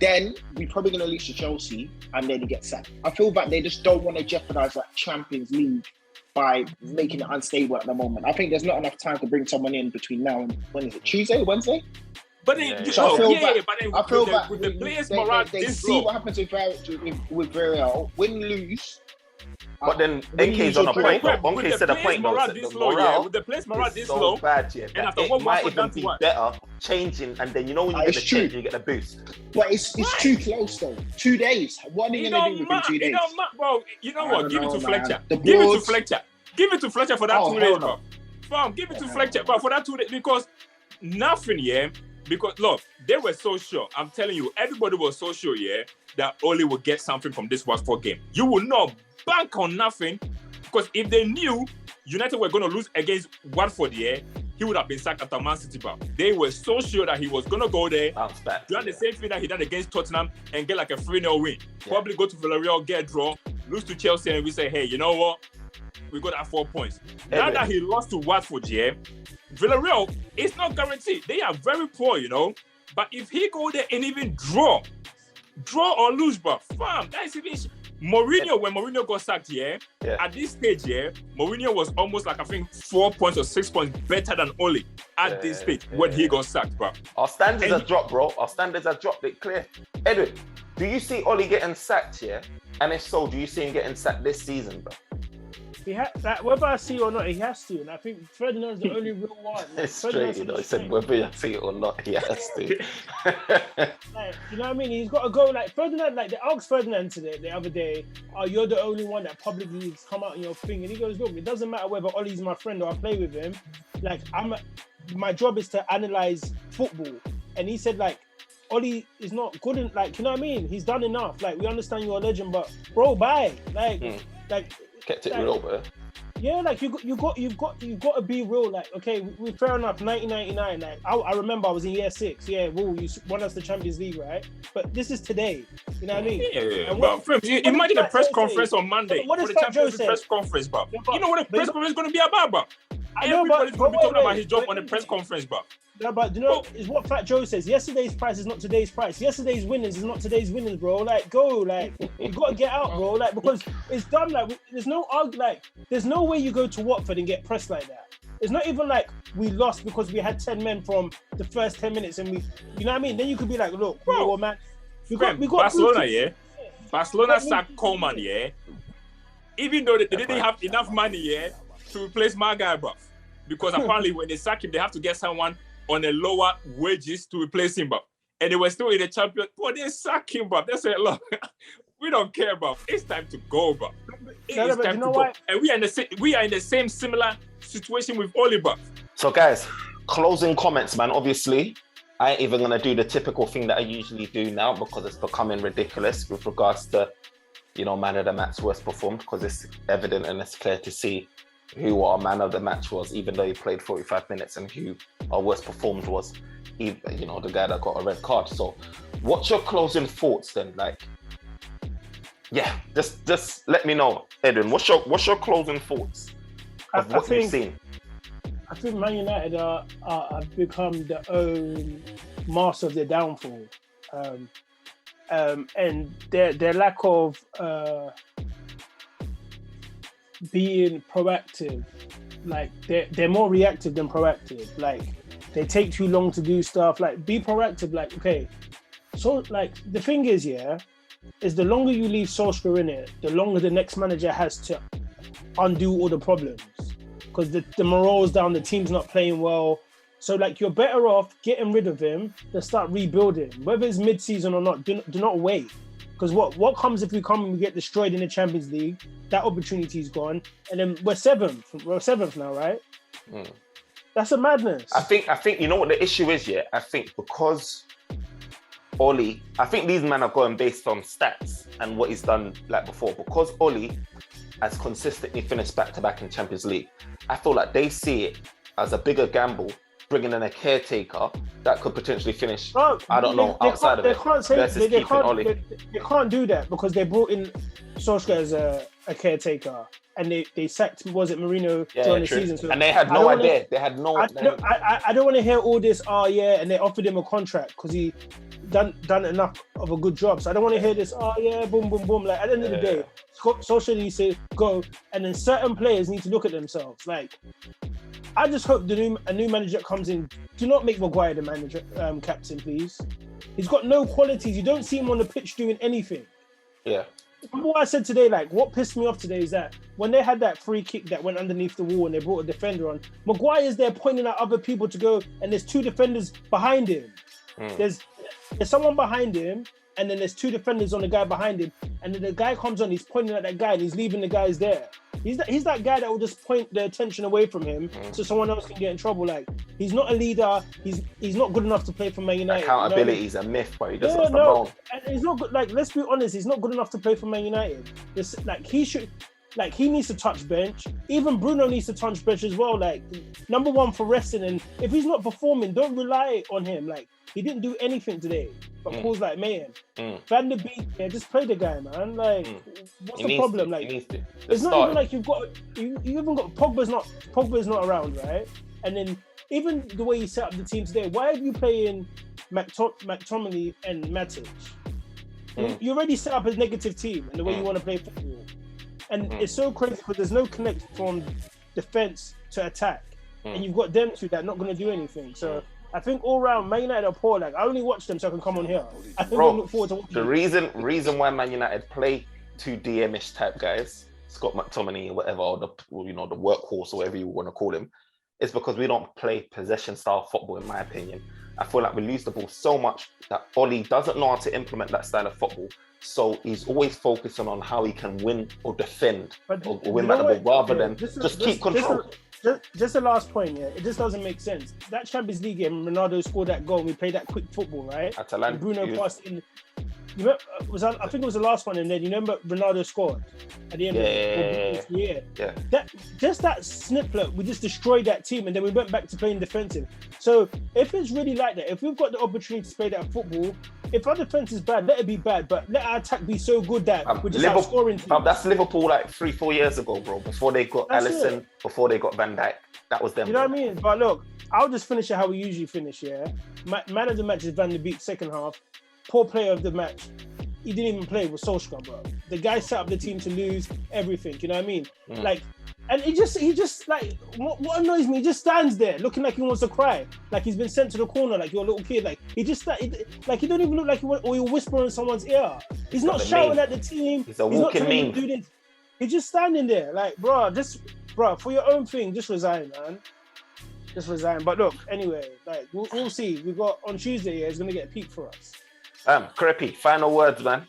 Then we're probably going to lose to Chelsea, and then he gets sacked. I feel that they just don't want to jeopardise that Champions League by making it unstable at the moment. I think there's not enough time to bring someone in between now and when is it? Tuesday, Wednesday? But I feel that with the players' morale this see low. what happens with Villarreal. Win, lose. But then NK's on a point. NK said a point. With the players' morale this low, bad, and after it one might even be better changing, and then when you get the change, you get the boost. But it's too close though. 2 days. What are you gonna do within 2 days? Bro, you know what? Give it to Fletcher. Give it to Fletcher for that 2 days, bro. Fam, give it to Fletcher, but for that 2 days, because nothing, Because look, they were so sure. I'm telling you, everybody was so sure, that Oli would get something from this Watford game. You will not bank on nothing, because if they knew United were going to lose against Watford, he would have been sacked after Man City. But they were so sure that he was going to go there, do the same thing that he did against Tottenham and get like a 3-0 win. Probably go to Villarreal, get a draw, lose to Chelsea, and we say, hey, you know what? We got that 4 points. Now that he lost to Watford, Villarreal is not guaranteed. They are very poor, But if he go there and even draw or lose, but fam, that is even Mourinho. When Mourinho got sacked, at this stage, Mourinho was almost like, I think, 4 points or 6 points better than Oli at this stage when he got sacked, bro. Our standards are dropped, bro. Our standards are dropped. It's clear. Edwin, do you see Oli getting sacked, And if so, do you see him getting sacked this season, bro? Whether I see it or not, he has to. And I think Ferdinand's the only real one. It's straight, He said whether I see it or not, he has to. You know what I mean? He's got to go. Like Ferdinand, they asked Ferdinand the other day, "Oh, you're the only one that publicly has come out in your thing." And he goes, "Look, it doesn't matter whether Ollie's my friend or I play with him. My job is to analyze football." And he said, Ollie is not good in, you know what I mean? He's done enough. We understand you're a legend, but bro, bye. Kept it real, bro. Yeah, you've got to be real. Okay, we fair enough. 1999. I remember I was in year 6. Yeah, you won us the Champions League, right? But this is today. You know what I mean? Yeah. But imagine a press conference on Monday what for does the Fat Joe Champions League press conference, bro. You know what the press conference is going to be about, bro? Everybody's going to be talking about his job on the press conference, bro. No, but is what Fat Joe says. Yesterday's price is not today's price. Yesterday's winnings is not today's winnings, bro. You got to get out, bro. Because it's done. There's no way you go to Watford and get pressed like that. It's not even we lost because we had 10 men from the first 10 minutes and you know what I mean? Then you could be like, look, bro, man, we got Barcelona, Barcelona sacked Coleman, even though they didn't have enough money, to replace my guy, bro. Because apparently when they sack him, they have to get someone on a lower wages to replace him, bro. And they were still in the champion. But they sack him, bro. They said, look, we don't care, bro. It's time to go, bro. It's time to go. And we are in the same similar situation with Oli, bro. So guys, closing comments, man. Obviously, I ain't even gonna do the typical thing that I usually do now because it's becoming ridiculous with regards to, man of the match worst performed, because it's evident and it's clear to see who our man of the match was, even though he played 45 minutes, and who our worst performed was, the guy that got a red card. So what's your closing thoughts then? Just let me know, Edwin, what's your closing thoughts of what you've seen? I think Man United have become their own master of their downfall. And their lack of being proactive, they're more reactive than proactive. They take too long to do stuff. Be proactive. Okay, so the thing is, is the longer you leave Solskjaer in it, the longer the next manager has to undo all the problems, because the morale's down, the team's not playing well. So you're better off getting rid of him than start rebuilding, whether it's mid-season or not. Do not wait. Because what comes if we come and we get destroyed in the Champions League? That opportunity's gone, and then we're seventh. We're seventh now, right? That's a madness. I think you know what the issue is. I think because Oli, I think these men are going based on stats and what he's done before. Because Oli has consistently finished back-to-back in Champions League, I feel like they see it as a bigger gamble bringing in a caretaker that could potentially finish, outside of it. They can't do that because they brought in Solskjaer as a caretaker, and they sacked, was it Mourinho during the season? So and they had no idea. They had no. I don't want to hear all this. And they offered him a contract because he done enough of a good job. So I don't want to hear this. Boom, boom, boom. At the end of the day, Solskjaer needs to go, and then certain players need to look at themselves. I just hope a new manager comes in. Do not make Maguire the manager, captain, please. He's got no qualities. You don't see him on the pitch doing anything. Yeah. Remember what I said today? What pissed me off today is that when they had that free kick that went underneath the wall and they brought a defender on, Maguire is there pointing at other people to go, and there's 2 defenders behind him. There's someone behind him, and then there's 2 defenders on the guy behind him, and then the guy comes on, he's pointing at that guy, and he's leaving the guys there. He's that guy that will just point the attention away from him so someone else can get in trouble. Like, he's not a leader. He's not good enough to play for Man United. Accountability is a myth, but he just and he's not good. Like, let's be honest, he's not good enough to play for Man United. He needs to touch bench. Even Bruno needs to touch bench as well. Like, number one for resting. And if he's not performing, don't rely on him. Like, he didn't do anything today, but calls like mayhem. Van der Beek, just play the guy, man. Like, what's the problem? Like, it's not even like you even got Pogba's not around, right? And then even the way you set up the team today, why are you playing McTominay and Matic? You already set up a negative team and the way you want to play football. And it's so crazy because there's no connect from defense to attack. And you've got them two that are not going to do anything. So I think all round, Man United are poor. Like, I only watch them so I can come on here. I think I look forward to watching the reason why Man United play two DM-ish type guys, Scott McTominay or whatever, or the workhorse or whatever you want to call him, is because we don't play possession style football, in my opinion. I feel like we lose the ball so much that Oli doesn't know how to implement that style of football. So he's always focusing on how he can win or defend or win back the ball rather than just keep control. Just the last point, yeah. It just doesn't make sense. That Champions League game, Ronaldo scored that goal. We played that quick football, right? And Bruno passed in. You remember, I think it was the last one, and then you remember Ronaldo scored at the end of it. Yeah. That snippet, we just destroyed that team, and then we went back to playing defensive. So if it's really like that, if we've got the opportunity to play that football, if our defense is bad, let it be bad, but let our attack be so good that we're just outscoring teams. That's Liverpool like 3-4 years ago, bro. Before they got Alisson, before they got Van Dijk, that was them. You know what I mean? But look, I'll just finish it how we usually finish. Yeah, man of the match is Van der Beek, second half. Poor player of the match, he didn't even play with Solskjaer, bro. The guy set up the team to lose everything. You know what I mean? Like, and he just like what annoys me. He just stands there looking like he wants to cry, like he's been sent to the corner, like you're a little kid. Like he don't even look like he'll whisper in someone's ear. He's not shouting at the team. He's a walking meme. Do this. He's just standing there, like, bro, for your own thing, just resign, man. Just resign. But look, anyway, like we'll see. We got on Tuesday. Yeah, it's gonna get a peak for us. Creppy, final words, man.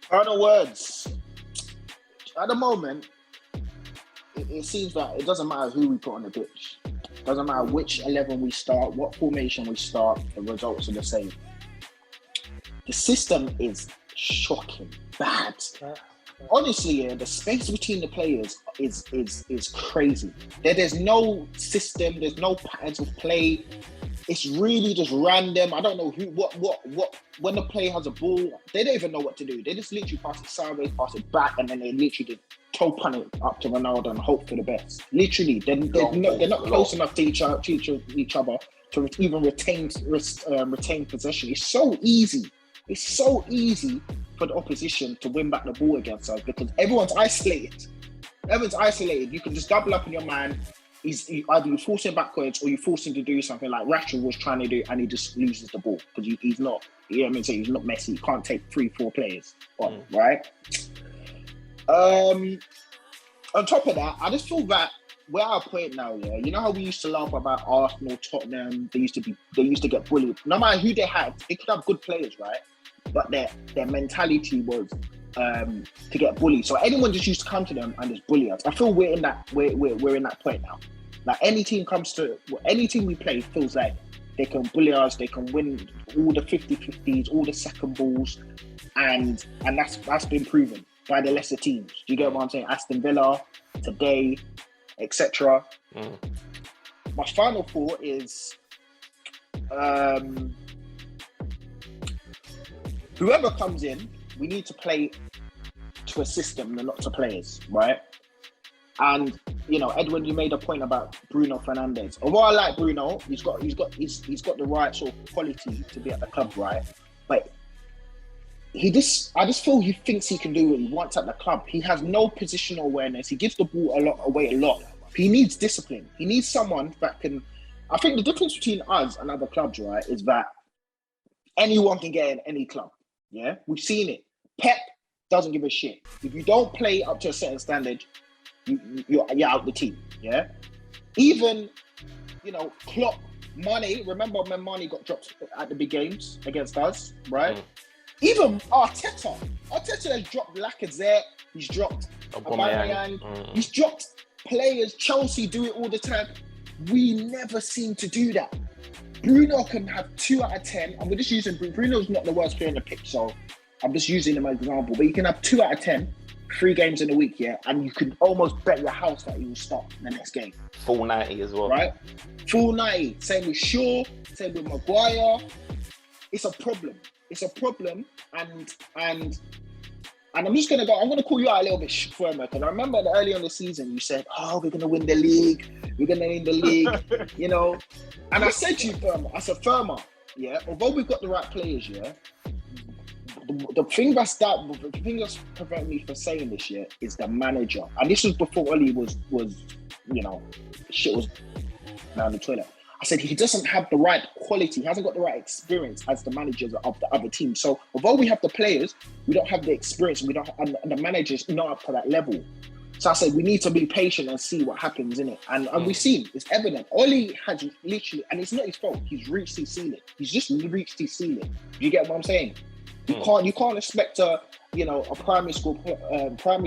Final words. At the moment, it seems that it doesn't matter who we put on the pitch. It doesn't matter which 11 we start, what formation we start, the results are the same. The system is shocking, bad. Honestly, the space between the players is crazy. There's no system, there's no patterns of play. It's really just random. I don't know what. When the player has a ball, they don't even know what to do. They just literally pass it sideways, pass it back, and then they literally just toe punt it up to Ronaldo and hope for the best. Literally, they're not close enough to each other to even retain possession. It's so easy. It's so easy for the opposition to win back the ball against us because everyone's isolated. You can just double up on your man. Either you force him backwards or you force him to do something like Rashford was trying to do, and he just loses the ball because he's not. You know what I mean? So he's not Messi. He can't take 3-4 players on, right? On top of that, I just feel that we're at a point now. Yeah, you know how we used to laugh about Arsenal, Tottenham. They used to get bullied. No matter who they had, they could have good players, right? But their mentality was to get bullied. So anyone just used to come to them and just bully us. I feel we're in that point now. Like any team we play feels like they can bully us, they can win all the 50-50s, all the second balls, and that's been proven by the lesser teams. Do you get what I'm saying? Aston Villa, today, etc. My final thought is whoever comes in, we need to play to a system and not to players, right? And you know, Edwin, you made a point about Bruno Fernandes. Although I like Bruno, he's got the right sort of quality to be at the club, right? But I just feel he thinks he can do what he wants at the club. He has no positional awareness. He gives the ball away a lot. He needs discipline. He needs someone that can. I think the difference between us and other clubs, right, is that anyone can get in any club. Yeah, we've seen it. Pep doesn't give a shit. If you don't play up to a certain standard, you're out the team. Yeah, even Klopp, Mane. Remember when Mane got dropped at the big games against us, right? Even Arteta has dropped Lacazette. He's dropped Aubameyang. Aubameyang. He's dropped players. Chelsea do it all the time. We never seem to do that. Bruno can have 2 out of 10, and we're just using Bruno's not the worst player in the pitch, so I'm just using him as an example. But you can have 2 out of 10, 3 games in a week, yeah, and you can almost bet your house that he will start the next game. Full 90 as well. Right? Full 90. Same with Shaw, same with Maguire. It's a problem. It's a problem, and I'm just gonna call you out a little bit firmer, because I remember that early on the season you said, "Oh, we're gonna win the league. We're gonna win the league," you know. And I said to you, Firma, yeah. Although we've got the right players, yeah. The thing that's preventing me from saying this yet is the manager, and this was before Oli was you know, shit was down the toilet. I said he doesn't have the right quality, he hasn't got the right experience as the managers of the other team. So although we have the players, we don't have the experience, and the managers not up to that level. So I said we need to be patient and see what happens in it. And we've seen, it's evident. Oli has literally, and it's not his fault, he's reached his ceiling. He's just reached his ceiling. You get what I'm saying? You can't expect a primary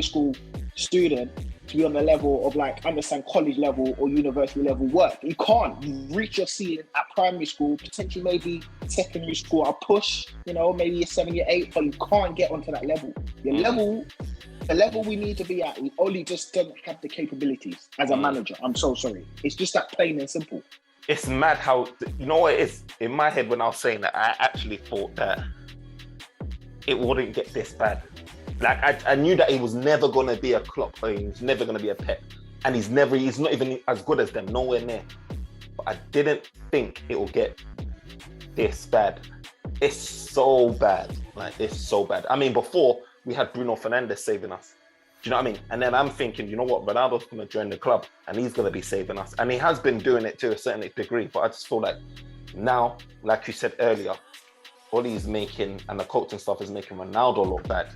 school student to be on the level of understand college level or university level work. You can't. You reach your ceiling at primary school, potentially maybe secondary school, a push, maybe a 7, year 8, but you can't get onto that level. The level we need to be at, we only just don't have the capabilities as a manager. I'm so sorry. It's just that plain and simple. It's mad how, you know what it is? In my head when I was saying that, I actually thought that it wouldn't get this bad. I knew that he was never going to be a Klopp, or he was never going to be a Pep. And he's not even as good as them, nowhere near. But I didn't think it will get this bad. It's so bad. It's so bad. I mean, before, we had Bruno Fernandes saving us. Do you know what I mean? And then I'm thinking, you know what? Ronaldo's going to join the club and he's going to be saving us. And he has been doing it to a certain degree. But I just feel like now, like you said earlier, Oli's making, and the coaching staff is making Ronaldo look bad.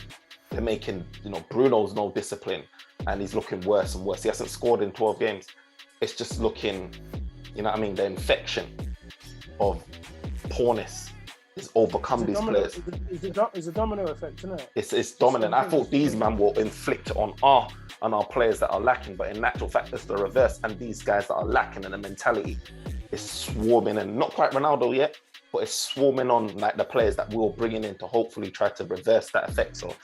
They're making, Bruno's no discipline and he's looking worse and worse. He hasn't scored in 12 games. It's just looking, the infection of poorness is overcome these players. It's a domino effect, isn't it? It's dominant. I thought these men will inflict on our players that are lacking, but in actual fact, it's the reverse. And these guys that are lacking in the mentality is swarming, and not quite Ronaldo yet, but it's swarming on the players that we're bringing in to hopefully try to reverse that effect. So,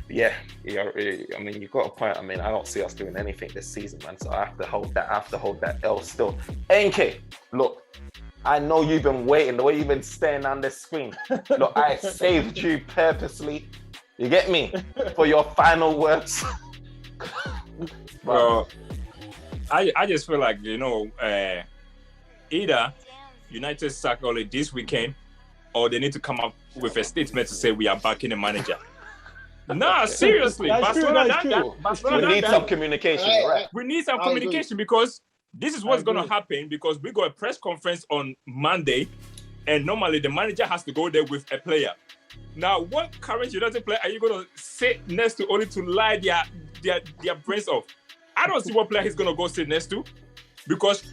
yeah, you got a point. I don't see us doing anything this season, man. So I have to hold that L still. NK, look, I know you've been waiting, the way you've been staring on this screen. Look, I saved you purposely. You get me? For your final words. Well, I just feel like, either United sack Ole this weekend, or they need to come up with a statement to say we are backing the manager. Nah, seriously. We need some communication, right? We need some communication, because this is what's going to happen, because we got a press conference on Monday, and normally the manager has to go there with a player. Now, what current United player are you going to sit next to only to lie their brains off? I don't see what player he's going to go sit next to, because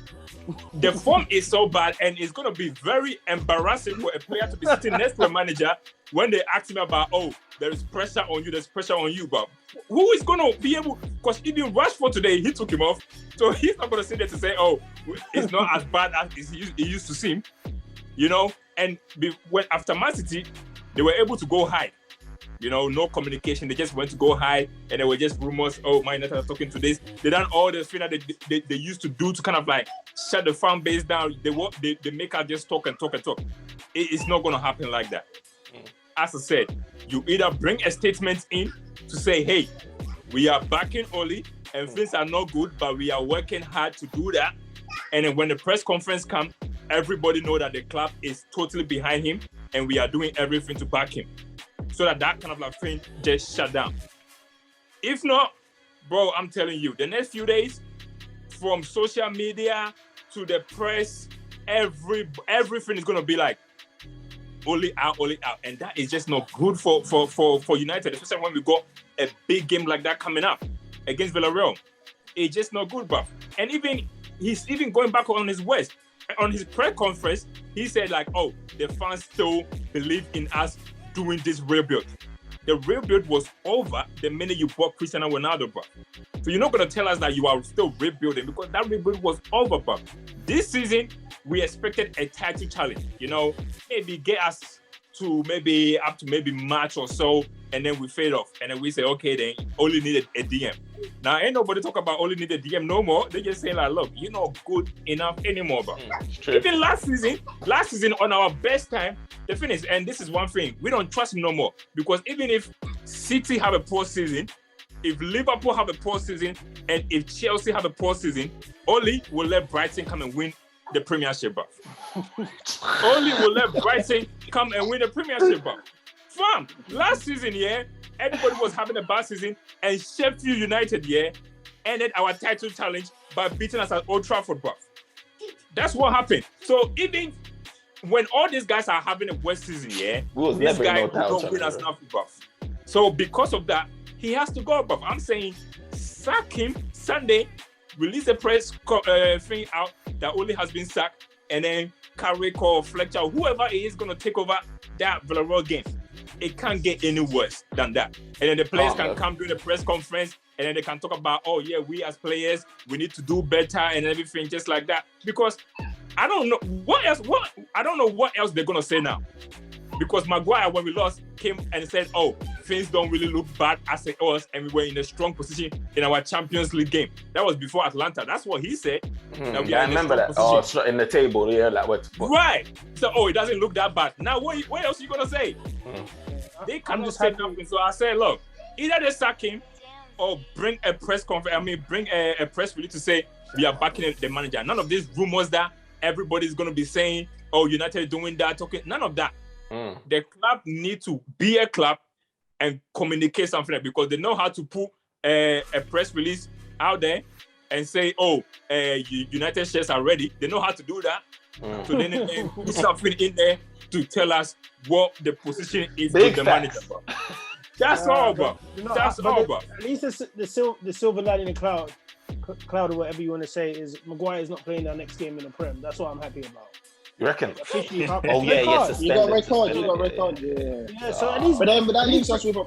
the form is so bad, and it's going to be very embarrassing for a player to be sitting next to a manager when they ask him about, there is pressure on you, but who is going to be able, because even Rashford today, he took him off, so he's not going to sit there to say, it's not as bad as it used to seem, and when after Man City, they were able to go high. No communication. They just went to go high, and there were just rumors. Man United are talking to this. They done all the things that they used to do to kind of shut the fan base down. They make her just talk and talk and talk. It's not going to happen like that. As I said, you either bring a statement in to say, hey, we are backing Oli, and things are not good, but we are working hard to do that. And then when the press conference comes, everybody know that the club is totally behind him, and we are doing everything to back him, so that kind of thing just shut down. If not, bro, I'm telling you, the next few days, from social media to the press, everything is gonna be Oli out, and that is just not good for United, especially when we got a big game like that coming up against Villarreal. It's just not good, bro. And he's going back on his words. On his press conference, he said the fans still believe in us doing this rebuild. The rebuild was over the minute you bought Cristiano Ronaldo, bro. So you're not going to tell us that you are still rebuilding because that rebuild was over, bro. This season, we expected a title challenge, maybe get us to maybe up to maybe March or so, and then we fade off. And then we say, okay, then only needed a DM. Now, ain't nobody talk about only need a DM no more. They just say, like, look, you're not good enough anymore, bro. Even last season, on our best time, they finished. And this is one thing, we don't trust him no more. Because even if City have a poor season, if Liverpool have a poor season, and if Chelsea have a poor season, Oli will let Brighton come and win the Premiership, bro. Oli will let Brighton come and win the Premiership, bro. Fam, last season, everybody was having a bad season, and Sheffield United, ended our title challenge by beating us at Old Trafford, bro. That's what happened. So even when all these guys are having a worst season, this guy will not win us nothing, bro. So because of that, he has to go, bro. I'm saying sack him Sunday, release a press thing out that Oli has been sacked, and then Carrick or Fletcher, whoever it is going to take over that Villarreal game. It can't get any worse than that. And then the players can come during the press conference, and then they can talk about, we as players, we need to do better and everything just like that. Because I don't know what else they're going to say now. Because Maguire, when we lost, came and said, things don't really look bad as it was, and we were in a strong position in our Champions League game. That was before Atlanta. That's what he said. I remember that. Position. In the table, like what? Right. So, it doesn't look that bad. Now, what else are you going to say? They cannot say nothing. So I said, look, either they sack him or bring a press conference. Bring a press release to say we are backing the manager. None of these rumors that everybody's going to be saying, United doing that, talking. None of that. The club need to be a club and communicate something because they know how to put a press release out there and say, United shares are ready. They know how to do that. So then they put something in there to tell us what the position is with the manager, bro. That's all, bro. That's all, bro. At least the silver lining in the cloud or whatever you want to say is Maguire is not playing our next game in the Prem. That's what I'm happy about. You reckon? You got a red card. Yeah, so at least. But that leaves us with a.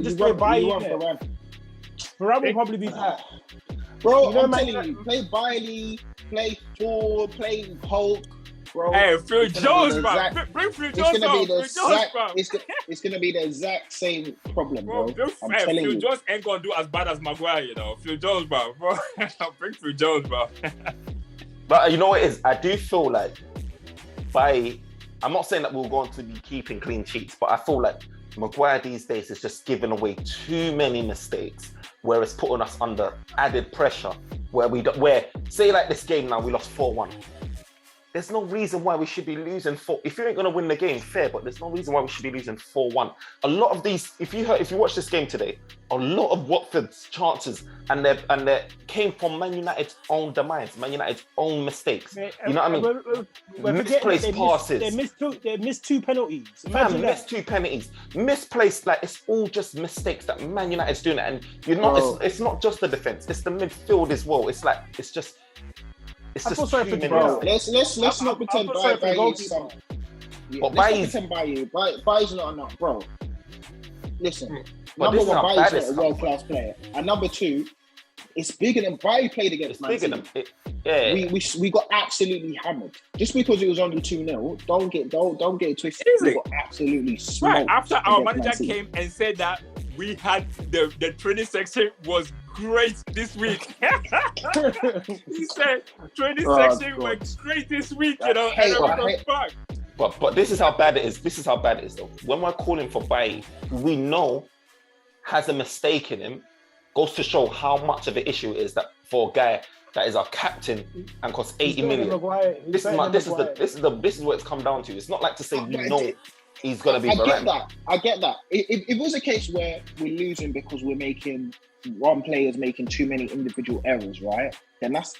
Just play Varane will probably be back. Bro, I'm telling you, play Bailey, play Ford, play Hulk, bro. Hey, Phil Jones, bro. Bring Phil Jones out. It's gonna be the exact same problem, bro. I'm telling you. Phil Jones ain't gonna do as bad as Maguire, Phil Jones, bro. Bring Phil Jones, bro. But you know what it is? I do feel like I'm not saying that we're going to be keeping clean sheets, but I feel like Maguire these days is just giving away too many mistakes, where it's putting us under added pressure. Where say like this game now, we lost 4-1. There's no reason why we should be losing 4. If you ain't gonna win the game, fair, but there's no reason why we should be losing 4-1. A lot of these, if you watch this game today, a lot of Watford's chances and they came from Man United's own demise, Man United's own mistakes. You know what I mean? Misplaced passes. They missed 2 penalties. Missed 2 penalties. Misplaced, like it's all just mistakes that Man United's doing. And it's not just the defense; it's the midfield as well. It's just. It's just too many. Let's not pretend Bailly is some. Let's not pretend Bailly's not enough, bro. Listen, number one, Bailly's not a world-class player, and number 2, it's bigger than Bailly played against Man City. We got absolutely hammered. Just because it was only 2-0, don't get it twisted. We got absolutely smoked. Right after our manager came and said that we had the training section was great this week. He said training section was great this week, and everyone was back. But this is how bad it is. This is how bad it is, though. When we're calling for Bailly, who we know has a mistake in him, goes to show how much of an issue it is that for a guy that is our captain and costs 80 million. This is what it's come down to. It's not like to say we know he's gonna be. I get that. If it was a case where we're losing because we're making one player's making too many individual errors, right? Then that's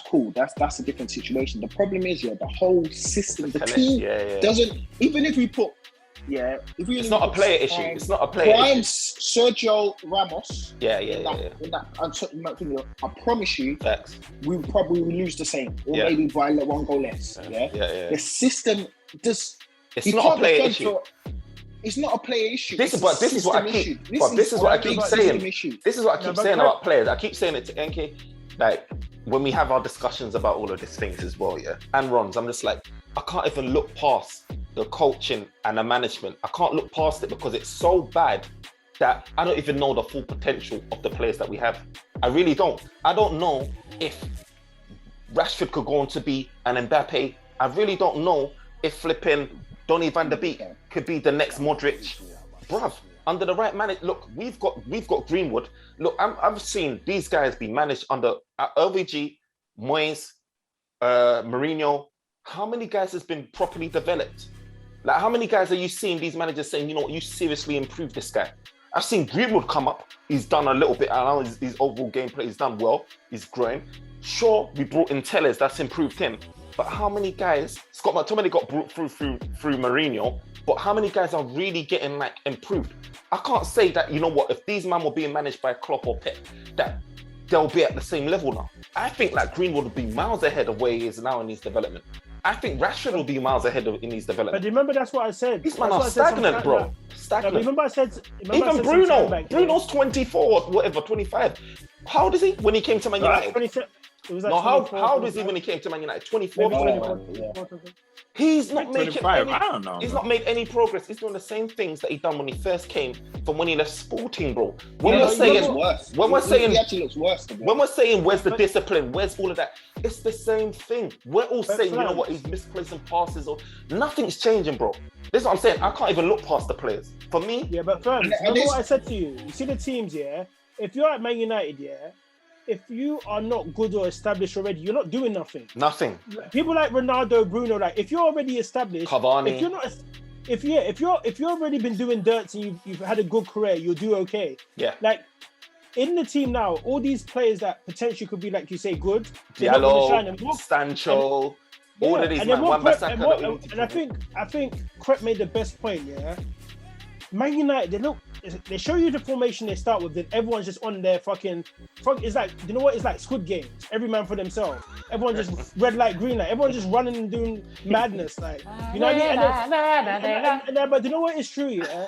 cool. That's a different situation. The problem is, the whole system, the team doesn't. Even if we put, it's not a player issue. It's not a player issue. Sergio Ramos. I promise you, we probably will lose the same, or maybe by one goal less. The system just It's He not a can't player defend issue. for- It's not a player issue. This is It's a what I system keep. issue. But this is what I keep saying. Issue. This is what I No, keep but saying Crep- about players. I keep saying it to NK. Like when we have our discussions about all of these things as well, yeah. And Ron's, I'm just like, I can't even look past the coaching and the management. I can't look past it because it's so bad that I don't even know the full potential of the players that we have. I really don't. I don't know if Rashford could go on to be an Mbappe. I really don't know if flipping Donny van der Beek could be the next Modric. Bruv, under the right management, look, we've got Greenwood. Look, I've seen these guys be managed under LVG, Moyes, Mourinho. How many guys has been properly developed? Like, how many guys are you seeing these managers saying, you know what, you seriously improved this guy? I've seen Greenwood come up. He's done a little bit. I know his overall gameplay, he's done well. He's growing. Sure, we brought in Tellers, that's improved him. But how many guys, Scott McTominay got brought through Mourinho, but how many guys are really getting like improved? I can't say that, you know what, if these men were being managed by Klopp or Pep, that they'll be at the same level now. I think like Greenwood will be miles ahead of where he is now in his development. I think Rashford will be miles ahead in his But development. do you remember that's what I said? These men That's are what I said some stagnant, time bro. back. Stagnant. No, remember I said Even some time Bruno. back, Bruno's 24, whatever, 25. How old is he when he came to Man United? 27. It was like No, how 24, old is he when he came to Man United? 24. Maybe Maybe 24. He's not making 25, any, I don't know. he's not made any progress. He's doing the same things that he done when he first came from when he left Sporting, bro. When He we're looks saying, worse. when we're saying, He actually looks worse. To me. when we're saying, where's the But- discipline? Where's all of that? It's the same thing. We're all But saying, you know Flan- what? He's misplacing passes or nothing's changing, bro. This is what I'm saying. I can't even look past the players. For me, Yeah, but first, And remember this- what I said to you? You see the teams, yeah? If you're at Man United, yeah, if you are not good or established already, you're not doing nothing. nothing. People like Ronaldo, Bruno, like if you're already established, Cavani. if you're not, if you're already been doing dirts and you've had a good career, you'll do okay. Yeah. Like in the team now, all these players that potentially could be like you say good, they're not gonna shine. Diallo, Sancho, all of these and man. then what Wan-Bissaka and, that what, we need to and I think Crep made the best point. Yeah, Man United, they show you the formation they start with, then everyone's just on their fucking. It's like, you know what? It's like Squid Games. Every man for themselves. Everyone just red light, green light. Everyone just running and doing madness, like you know what I mean. But you know what? It's true, yeah.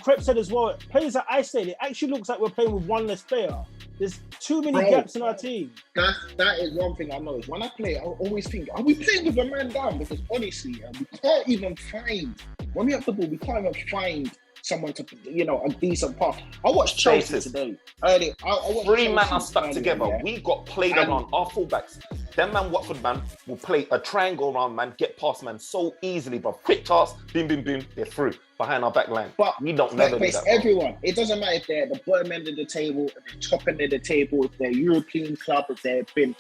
Crep said as well. Players that I say, it actually looks like we're playing with one less player. There's too many Bro. gaps in our team. That is one thing I know. Is when I play, I always think, are we playing with a man down? Because honestly, we can't even find, when we have the ball, we can't even find someone to, a decent pass. I watched Chelsea Spaces. today. Early, I watched Three Chelsea men are stuck earlier, together. yeah. We got played And- around our fullbacks. Them man, Watford man, will play a triangle around man, get past man so easily, bro. Quick toss, boom, boom, boom, they're through behind our back line. But We don't never do it's that, bro. everyone. It doesn't matter if they're at the bottom end of the table, if they're top end of the table, if they're European club, if they've been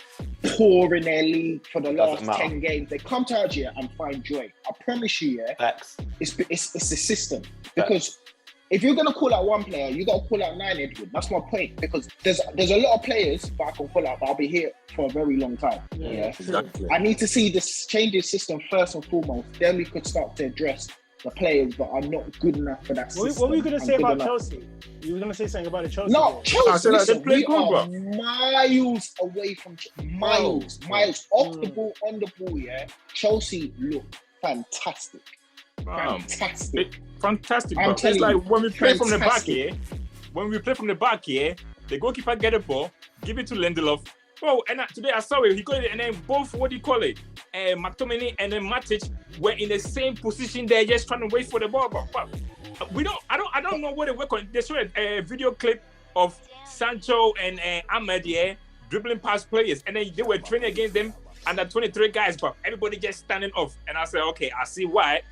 poor in their league for the Doesn't last matter. 10 games. They come to Algier and find joy. I promise you, yeah, Facts. it's the system. Because if you're gonna call out one player, you gotta call out 9, Edwin. That's my point. Because there's a lot of players that I can call out, but I'll be here for a very long time. Yeah. Exactly. I need to see this change in system first and foremost. Then we could start to address the players that are not good enough for that system. What were you gonna and say good about enough. Chelsea? You were gonna say something about the Chelsea. No, game. Chelsea. I said that Listen, they play we good, are bro. miles away from miles off the ball, on the ball. Yeah, Chelsea look fantastic. Fantastic. Fantastic, I'm bro. It's telling like you, when we play from the back fantastic. here. When we play from the back here, the goalkeeper get the ball, give it to Lindelof. Bro, and today I saw it. He got it, and then both McTominay and then Matic were in the same position. They're just trying to wait for the ball. But I don't know what they work on. They showed a video clip of Sancho and Ahmed dribbling past players, and then they were training against them under 23 guys, but everybody just standing off. And I said, okay, I see why.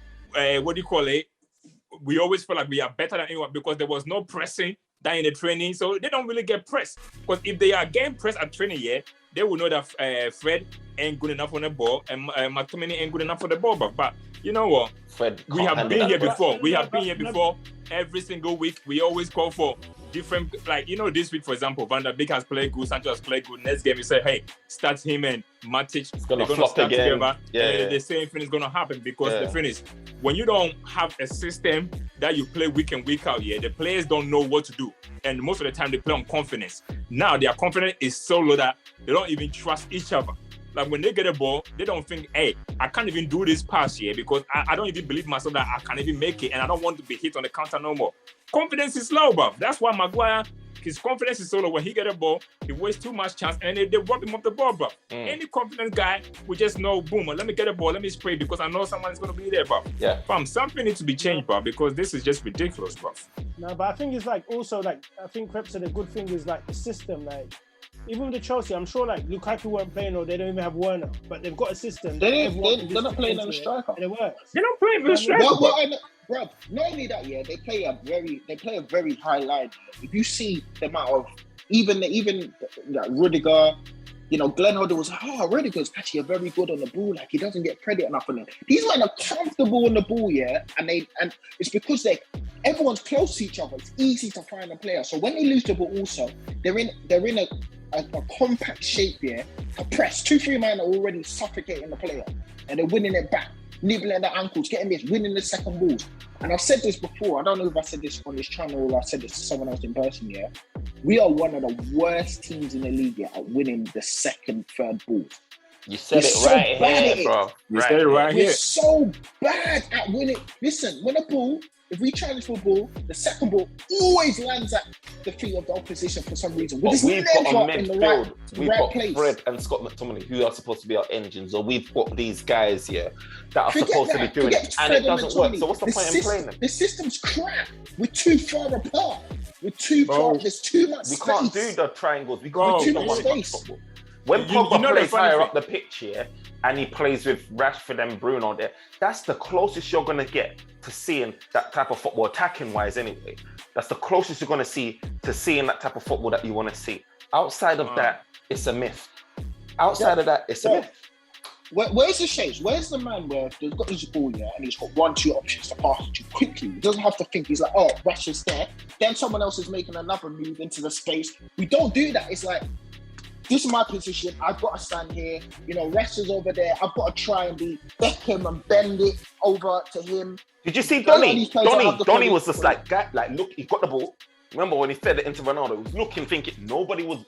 We always feel like we are better than anyone because there was no pressing down in the training, so they don't really get pressed. Because if they are getting pressed at training, they will know that Fred ain't good enough on the ball and McTominay ain't good enough for the ball. But you know what? Fred, We can't have handle been here that, bro. before. We have been here before. Every single week, we always call for different. Like this week, for example, Van der Beek has played good. Sancho has played good. Next game, we say, hey, start him and Matic. gonna They're flop start again. together. Yeah, And yeah. the same thing is gonna happen because Yeah. the thing is, when you don't have a system that you play week in, week out, the players don't know what to do, and most of the time they play on confidence. Now their confidence is so low that they don't even trust each other. Like when they get a ball, they don't think, hey, I can't even do this pass here because I don't even believe myself that I can even make it and I don't want to be hit on the counter no more. Confidence is low, bruv. That's why Maguire, his confidence is so low. When he get a ball, he wastes too much chance and they rob him off the ball, bruv. Any confident guy will just know, boom, let me get a ball, let me spray because I know someone is going to be there, bruv. Yeah. Fam, something needs to be changed, bruv, because this is just ridiculous, bruv. No, but I think it's like also like I think Crep said a good thing is like the system. Like even with the Chelsea, I'm sure like Lukaku weren't playing or they don't even have Werner, but they've got a system. They're not playing on the striker. And it works. They don't play with a striker. Bro, not only that, yeah, they play a very high line. If you see the amount of even like Rudiger, you know, Glenn Hoddle was like, oh, Rudiger's actually very good on the ball. Like he doesn't get credit enough on it. These men are comfortable on the ball, yeah, and it's because everyone's close to each other. It's easy to find a player. So when they lose the ball, also they're in a compact shape, yeah, to press. 2-3 men are already suffocating the player, and they're winning it back, nibbling the ankles, getting this, winning the second balls. And I've said this before. I don't know if I said this on this channel or I said this to someone else in person, yeah. We are one of the worst teams in the league at winning the second, third balls. You said it right here, bro. You said it right here. We're so bad at winning. Listen, when a ball, if we challenge for a ball, the second ball always lands at the feet of the opposition for some reason. We've got a midfield. We've got place. Fred and Scott McTominay, who are supposed to be our engines, or we've got these guys here that are supposed to be doing it, and it doesn't work. So what's the point in playing them? The system's crap. We're too far apart. We're too far. There's too much space. We can't do the triangles. We can't do the one-touch football. When You know Pogba plays higher thing. up the pitch here, and he plays with Rashford and Bruno there, that's the closest you're going to get to seeing that type of football, attacking-wise anyway. That's the closest you're going to see to seeing that type of football that you want to see. Outside of that, it's a myth. Outside of that, it's a myth. Where's the shapes? Where's the man where they've got his ball here and he's got 1-2 options to pass it to quickly? He doesn't have to think. He's like, oh, Rashford's there. Then someone else is making another move into the space. We don't do that. It's like, this is my position. I've got to stand here. You know, Rashford's over there. I've got to try and be Beckham and bend it over to him. Did you see Donny? Donny was just like, look, he got the ball. Remember when he fed it into Ronaldo, he was looking, thinking,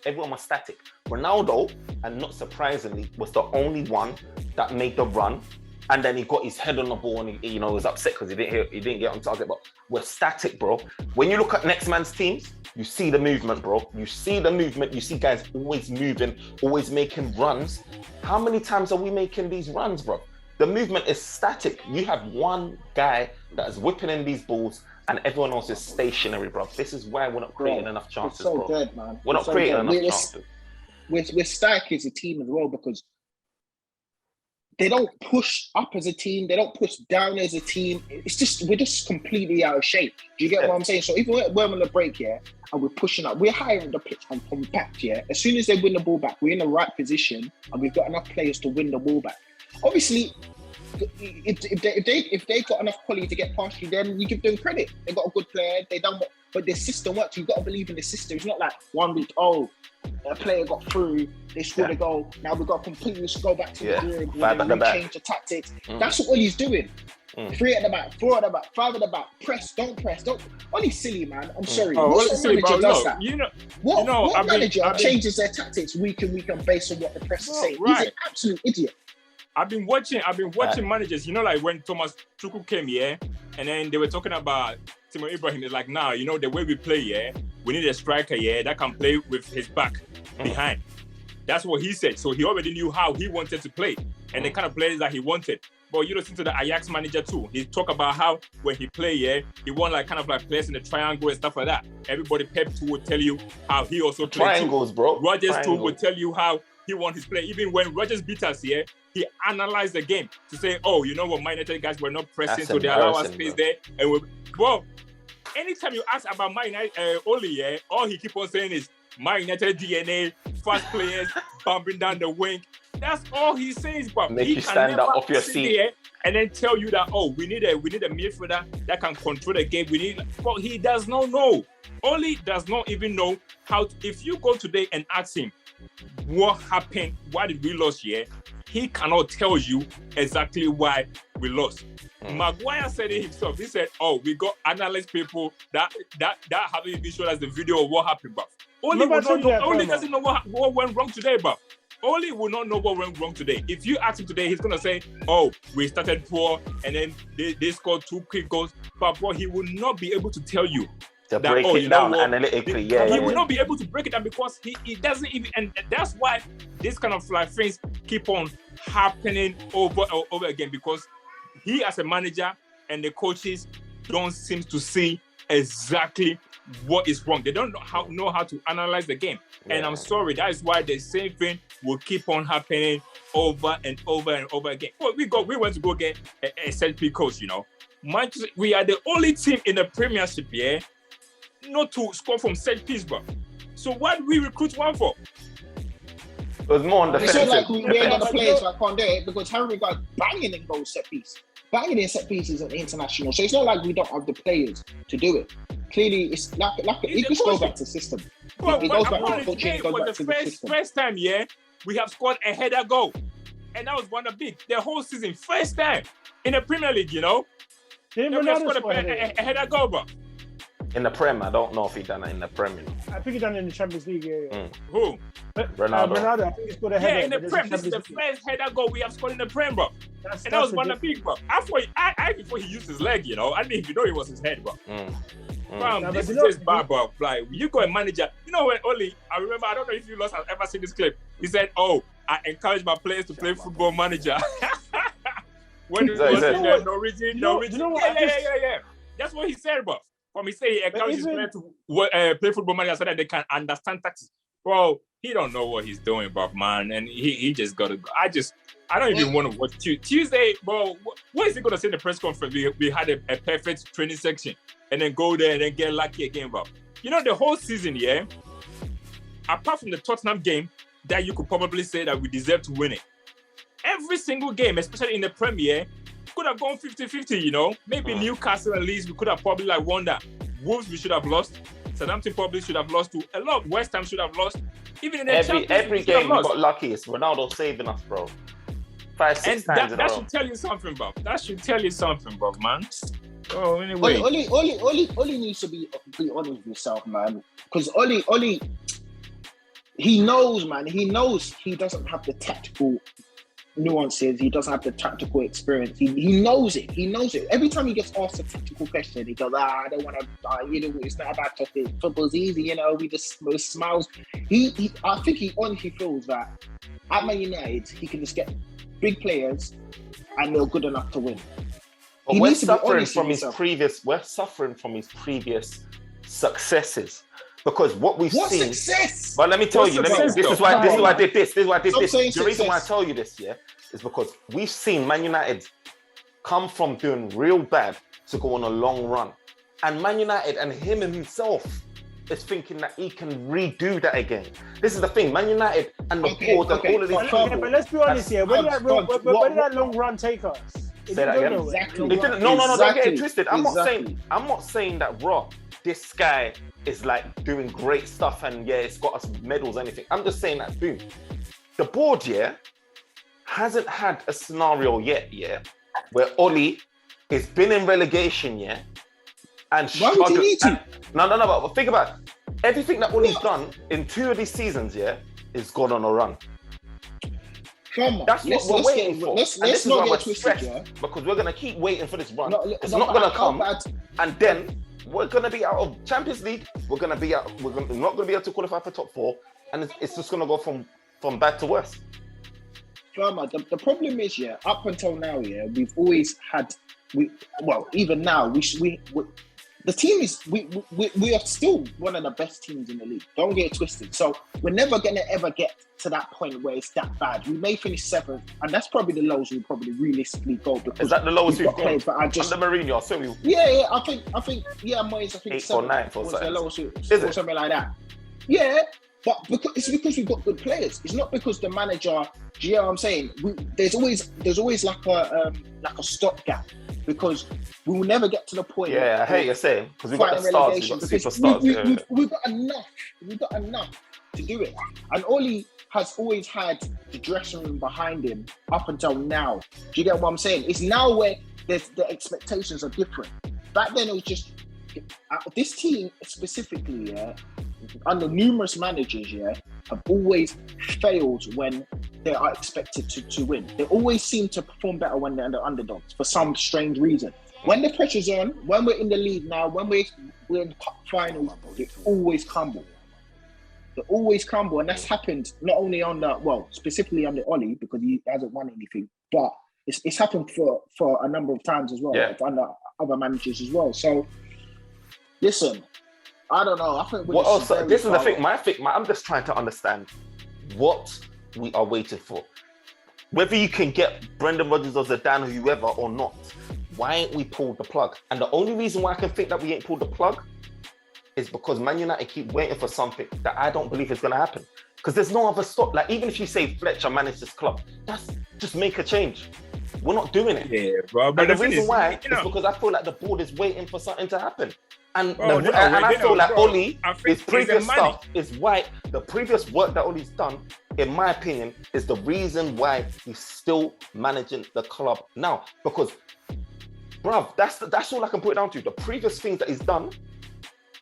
everyone was static. Ronaldo, and not surprisingly, was the only one that made the run. And then he got his head on the ball and he was upset because he didn't get on target. But we're static, bro. When you look at next man's teams, you see the movement, bro. You see the movement. You see guys always moving, always making runs. How many times are we making these runs, bro? The movement is static. You have one guy that is whipping in these balls and everyone else is stationary, bro. This is why we're not creating enough chances, it's so bro. Dead, man. We're not creating enough chances. We're static as a team as well because they don't push up as a team. They don't push down as a team. We're just completely out of shape. Do you get what I'm saying? So if we're on the break here and we're pushing up, we're higher on the pitch and compact here. As soon as they win the ball back, we're in the right position and we've got enough players to win the ball back. Obviously, if they got enough quality to get past you, then you give them credit. They got a good player. They done what, but the system works. You've got to believe in the system. It's not like 1 week, a player got through, they scored a goal. Now we've got to completely go back to the group and change the tactics. That's what Ollie's doing. 3 at the back, 4 at the back, 5 at the back. Press, don't press, don't. Ollie's silly, man. I'm sorry. What manager does that? What manager changes their tactics week in week on based on what the press is saying? He's an absolute idiot. I've been watching managers, like when Thomas Tuchel came here, and then they were talking about Timo Ibrahim. It's like, now, the way we play, we need a striker, that can play with his back behind. That's what he said. So he already knew how he wanted to play and the kind of players that he wanted. But you listen to the Ajax manager too. He talk about how when he play, he want kind of players in the triangle and stuff like that. Everybody, Pep too will tell you how he also plays. Triangles, bro. Rodgers too will tell you how he wants his play. Even when Rodgers beat us he analyzed the game to say, oh, you know what, Man United guys were not pressing, so they allow us space there. And anytime you ask about Man United, Oli, all he keep on saying is Man United DNA, fast players, bumping down the wing. That's all he says, but make he you can stand up never off your seat and then tell you that, we need a midfielder that can control the game. But he does not know. Oli does not even know how. If you go today and ask him what happened, why did we lose here? He cannot tell you exactly why we lost. Maguire said it himself. He said, we got analyst people that haven't even shown us the video of what happened, but Oli doesn't know what went wrong today, but Oli will not know what went wrong today. If you ask him today, he's gonna say, "Oh, we started poor, and then they scored 2 quick goals." But he will not be able to tell you to break it down analytically. He will not be able to break it down because he doesn't even, and that's why this kind of like things keep on happening over and over again, because he as a manager and the coaches don't seem to see exactly what is wrong. They don't know how to analyze the game. Yeah. And I'm sorry, that is why the same thing will keep on happening over and over and over again. Well, we went to go get a set piece coach, you know. Manchester, we are the only team in the Premiership, yeah, not to score from set piece, bro. So what do we recruit one for? It was more on the defensive. It's not like we ain't got the players that can't do it, because Harry got banging in goal set piece. Banging in set pieces at international. So it's not like we don't have the players to do it. Clearly, it's like it just goes back to the system. Well, it goes back to the coaching. It goes back to the system. First time, yeah, we have scored a header goal, and that was one of big. The whole season, first time in the Premier League, you know, we have scored a header goal, bro. In the Prem, I don't know if he done it in the Prem. You know. I think he done it in the Champions League. Yeah. Who? Ronaldo. I think he scored a header. Yeah, in the Prem. This is the first header goal we have scored in the Prem, bro. And that was one of big, bro. Before he used his leg, you know, I didn't even know it was his head, bro. This is just bad, bro. Like, you go a manager. You know when Oli, I remember, I don't know if you have ever seen this clip. He said, "Oh, I encourage my players to play football manager." When it was in Norwegian. Yeah. That's what he said, bro. From he said he encourages players to play football manager so that they can understand tactics. Bro, he don't know what he's doing, bro, man. And he just got to go. I don't even want to watch Tuesday, bro. What is he going to say in the press conference? We had a perfect training section and then go there and then get lucky again, bro. You know, the whole season, yeah, apart from the Tottenham game, that you could probably say that we deserve to win it. Every single game, especially in the Premier, could have gone 50-50, you know. Maybe Newcastle at least, we could have probably like won that. Wolves, we should have lost. Southampton probably should have lost to. A lot. West Ham should have lost. Even in the every game we got lucky. It's Ronaldo saving us, bro. 5-6 times in a row. That should tell you something, bro. That should tell you something, bro, man. Oh, anyway. Oli needs to be honest with himself, man. Because Oli, he knows, man. He knows he doesn't have the tactical nuances. He doesn't have the tactical experience. He knows it. He knows it. Every time he gets asked a tactical question, he goes, I don't want to die. You know, it's not about topic. Football's easy, you know, we just smiles. I think he honestly feels that at Man United, he can just get big players and they're good enough to win. But we're suffering from his previous successes. Because what we've seen, success? But let me tell you, this is why I did this. The reason why I tell you this, yeah, is because we've seen Man United come from doing real bad to go on a long run, and Man United and him himself is thinking that he can redo that again. This is the thing, Man United and the board and all of these people. But let's be honest here. Where did that long run take us? Say that again. Exactly. No, don't get it twisted. I'm not saying that raw. This guy is like doing great stuff and yeah, it's got us medals, anything. I'm just saying that, boom. The board, yeah, hasn't had a scenario yet, yeah, where Oli has been in relegation, yeah, and why would he need to? No, but think about it. Everything that Oli's done in 2 of these seasons, yeah, is gone on a run. Come on, that's what we're waiting for. Let's not get twisted, yeah? Because we're gonna keep waiting for this run. It's not gonna come, and then we're going to be out of Champions League. We're not going to be able to qualify for top 4. And it's just going to go from bad to worse. The problem is, yeah, up until now, yeah, we've always had, even now, the team is, we are still one of the best teams in the league. Don't get it twisted. So we're never going to ever get to that point where it's that bad. We may finish 7th, and that's probably the lowest we'll probably realistically go. Is that the lowest we've gone? Under Mourinho, I think, Moyes, 8th or 9th or the lowest, or something like that. Yeah, but it's because we've got good players. It's not because the manager. Do you know what I'm saying? There's always like a stopgap. Because we will never get to the point. Yeah, I hear you saying, because we've got the stars, we've got superstars. We've got enough to do it. And Oli has always had the dressing room behind him up until now. Do you get what I'm saying? It's now where the expectations are different. Back then it was just, this team specifically, yeah, under numerous managers, have always failed when they are expected to win. They always seem to perform better when they're the underdogs for some strange reason. When the pressure's on, when we're in the league now, when we're in cup finals, they always crumble. They always crumble, and that's happened not only specifically under Ollie because he hasn't won anything, but it's happened for a number of times as well, like under other managers as well. So, listen, I don't know. I think this is the thing. I'm just trying to understand what we are waiting for. Whether you can get Brendan Rodgers or Zidane or whoever or not, why ain't we pulled the plug? And the only reason why I can think that we ain't pulled the plug is because Man United keep waiting for something that I don't believe is going to happen. Because there's no other stop. Like, even if you say Fletcher managed this club, that's just make a change. We're not doing it. Yeah, bro. But and the reason why is because I feel like the board is waiting for something to happen. And I feel like Oli, his previous stuff is why the previous work that Oli's done, in my opinion, is the reason why he's still managing the club now. Because, bruv, that's all I can put it down to. The previous things that he's done,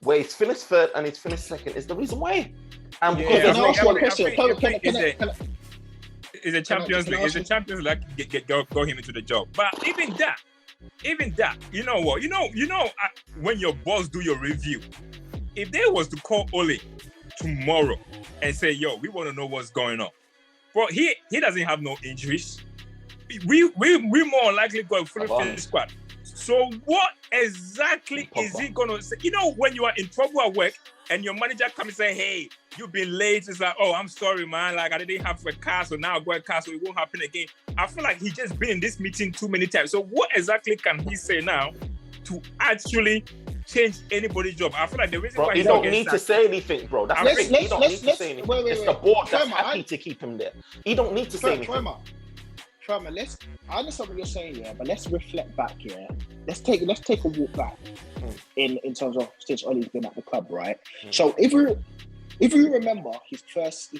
where he's finished third and he's finished second, is the reason why. And because there's no question. Is the Champions League? Is the Champions League go him into the job? But even that, you know what? You know, when your boss do your review, if they was to call Ole tomorrow and say, "Yo, we want to know what's going on," but he doesn't have no injuries. We more likely go fully finished squad. So what exactly is he gonna say? You know, when you are in trouble at work and your manager comes and say, "Hey, you've been late," it's like, "Oh, I'm sorry, man. Like, I didn't have a car, so now I got a car, so it won't happen again." I feel like he just been in this meeting too many times. So what exactly can he say now to actually change anybody's job? I feel like the reason why he don't need to say anything, bro. That's the thing. He don't need to say anything. It's the board that's happy to keep him there. He don't need to say anything. Trevor, I understand what you're saying, but let's reflect back, Let's take a walk back in terms of since Ollie's been at the club, right? So if you remember, he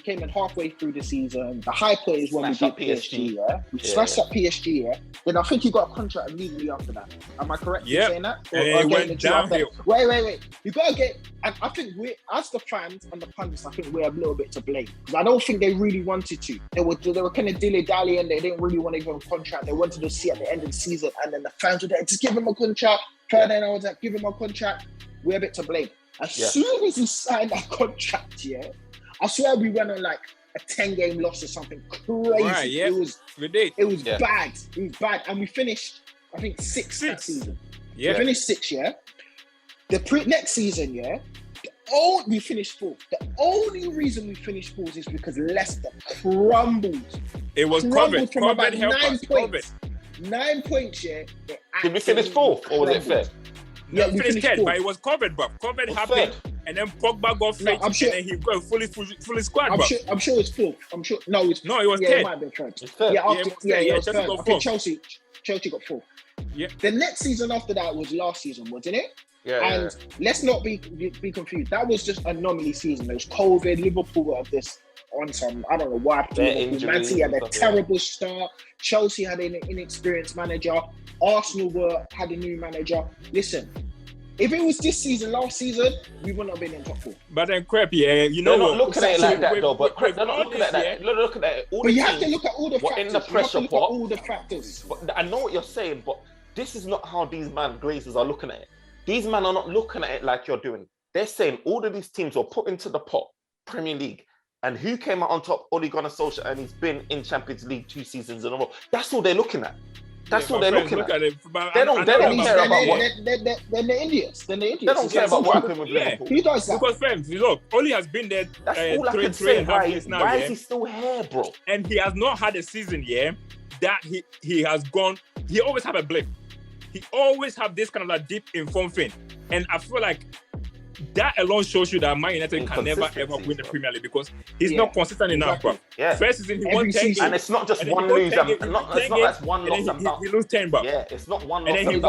came in halfway through the season. The high point is when we beat PSG, We smashed up PSG, Then I think he got a contract immediately after that. Am I correct in saying that? And he went downhill. Wait. You gotta get. And I think as the fans and the pundits, I think we're a little bit to blame because I don't think they really wanted to. They were kind of dilly-dally and they didn't really want to give him a contract. They wanted to see at the end of the season, and then the fans were there, just give him a contract. Ferdinand was like, give him a contract. We're a bit to blame. As soon as he signed that contract, I swear we went on like a 10-game loss or something crazy. Right, yeah. It was bad. It was bad. And we finished, I think, sixth that season. Yeah. We finished sixth, The next season, we finished fourth. The only reason we finished fourth is because Leicester crumbled. It was COVID. From about 9 points. 9 points, Did we finish fourth or was it fifth? Yeah, we finished 10th, but it was COVID, bro. COVID happened, and then Pogba got fit, and then he got fully squad, bro. I'm sure it's fourth. It was 10th. It might have been third. It was third. I think Chelsea got fourth. Yeah. The next season after that was last season, wasn't it? And let's not be confused. That was just an anomaly season. There was COVID. Liverpool were this on some, I don't know why. Man City had a terrible start. Chelsea had an inexperienced manager. Arsenal had a new manager. Listen, if it was this season, last season, we wouldn't have been in top four. But then Crep, they're not looking at it like that, though. But Crep, they're not looking at that. Look at it. But you have to look at all the factors. In the pressure pot. All the factors. But I know what you're saying, but this is not how these Glazers are looking at it. These men are not looking at it like you're doing. They're saying all of these teams were put into the pot, Premier League. And who came out on top? Ole Gunnar Solskjaer, and he's been in Champions League 2 seasons in a row. That's all they're looking at. That's all they're looking at. They don't care about what. They're the Indians. They don't care about what happened with Liverpool. He does that. Because friends, look, Ole has been there. That's all I can say. Why is he still here, bro? And he has not had a season that he has gone. He always have a blip. He always have this kind of like deep inform thing, and I feel like that alone shows you that Man United can never ever win the Premier League because he's not consistent enough, bro. Yeah. First season he won 10 games, and it's not just one lose. It's not that's one loss and bounce. He lose 10, bro. Yeah, it's not one loss and then he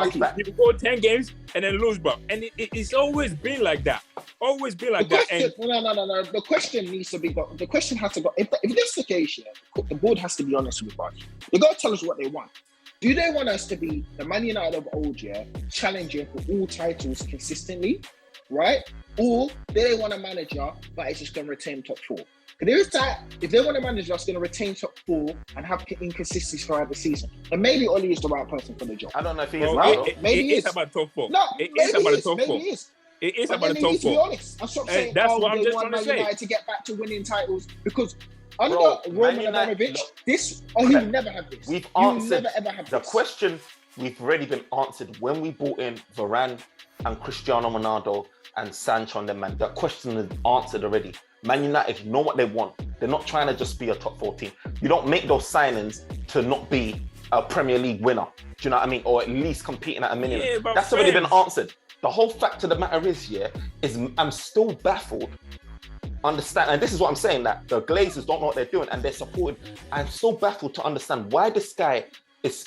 will go 10 games and then lose, bro. And it's always been like that. Always been like that. No. The question needs to be. The question has to go. If that's the case, the board has to be honest with us. They got to tell us what they want. Do they want us to be the Man United of old, challenging for all titles consistently? right? Or they want a manager that is just going to retain top 4. Because there is that, if they want a manager that's going to retain top 4 and have inconsistency throughout the season, then maybe Oli is the right person for the job. I don't know if he is. Well, maybe it's about top 4. No, it maybe is about the it top is. 4. Maybe it is. It is But about the then top need to 4. be honest. And stop saying, that's what I'm they just want trying to Man say. United to get back to winning titles, because under Bro, Roman Man United- Abramovich, look, he'll never have this. We've He'll answered never ever have the this. question. We've already been answered when we brought in Varane and Cristiano Ronaldo and Sancho and them, man. That question is answered already. Man United know what they want. They're not trying to just be a top 4 team. You don't make those signings to not be a Premier League winner. Do you know what I mean? Or at least competing at a minimum. Yeah, but That's already been friends- answered. The whole fact of the matter is, I'm still baffled. Understand, and this is what I'm saying, that the Glazers don't know what they're doing and they're supporting. I'm so baffled to understand why this guy is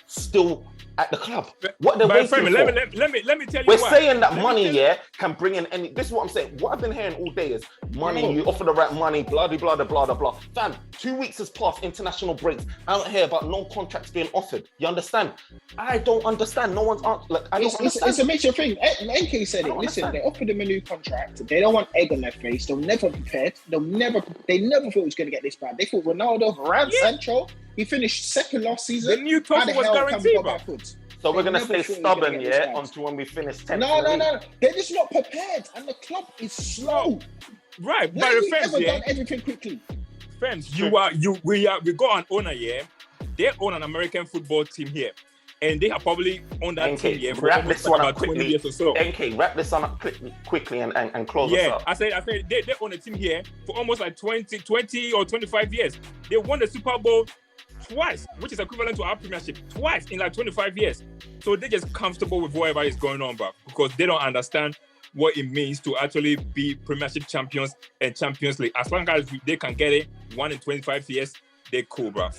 still at the club. What they're waiting for. Let me tell you We're why. saying that Let me money, tell you- can bring in any. This is what I'm saying. What I've been hearing all day is money. No. You offer the right money, blah blah blah blah blah blah. Fam, 2 weeks has passed. International breaks. I don't hear about no contracts being offered. You understand? I don't understand. No one's like. I don't understand. It's a mixture thing. NK said I it. don't Listen, understand. they offered him a new contract. They don't want egg on their face. They're never prepared. They never thought it was going to get this bad. They thought Ronaldo, Varane, Sancho. He finished second last season. The new How top the was hell can we guaranteed, go bro. backwards? So we're They gonna never stay thought he was gonna stubborn, get this bad. until when we finish 10th. No. They're just not prepared, and the club is slow. Right, Why but have the we fans, ever yeah, done everything quickly? fans, we got an owner here. They own an American football team here, and they have probably owned that team here for wrap almost this one up about 20 quickly. years or so. NK, wrap this one up quickly and close us Yeah, up. I said they own a team here for almost like 20 or 25 years. They won the Super Bowl twice, which is equivalent to our Premiership twice in like 25 years. So they're just comfortable with whatever is going on, bro, because they don't understand what it means to actually be Premiership champions and Champions League. As long as they can get it 1 in 25 years, they're cool, bro.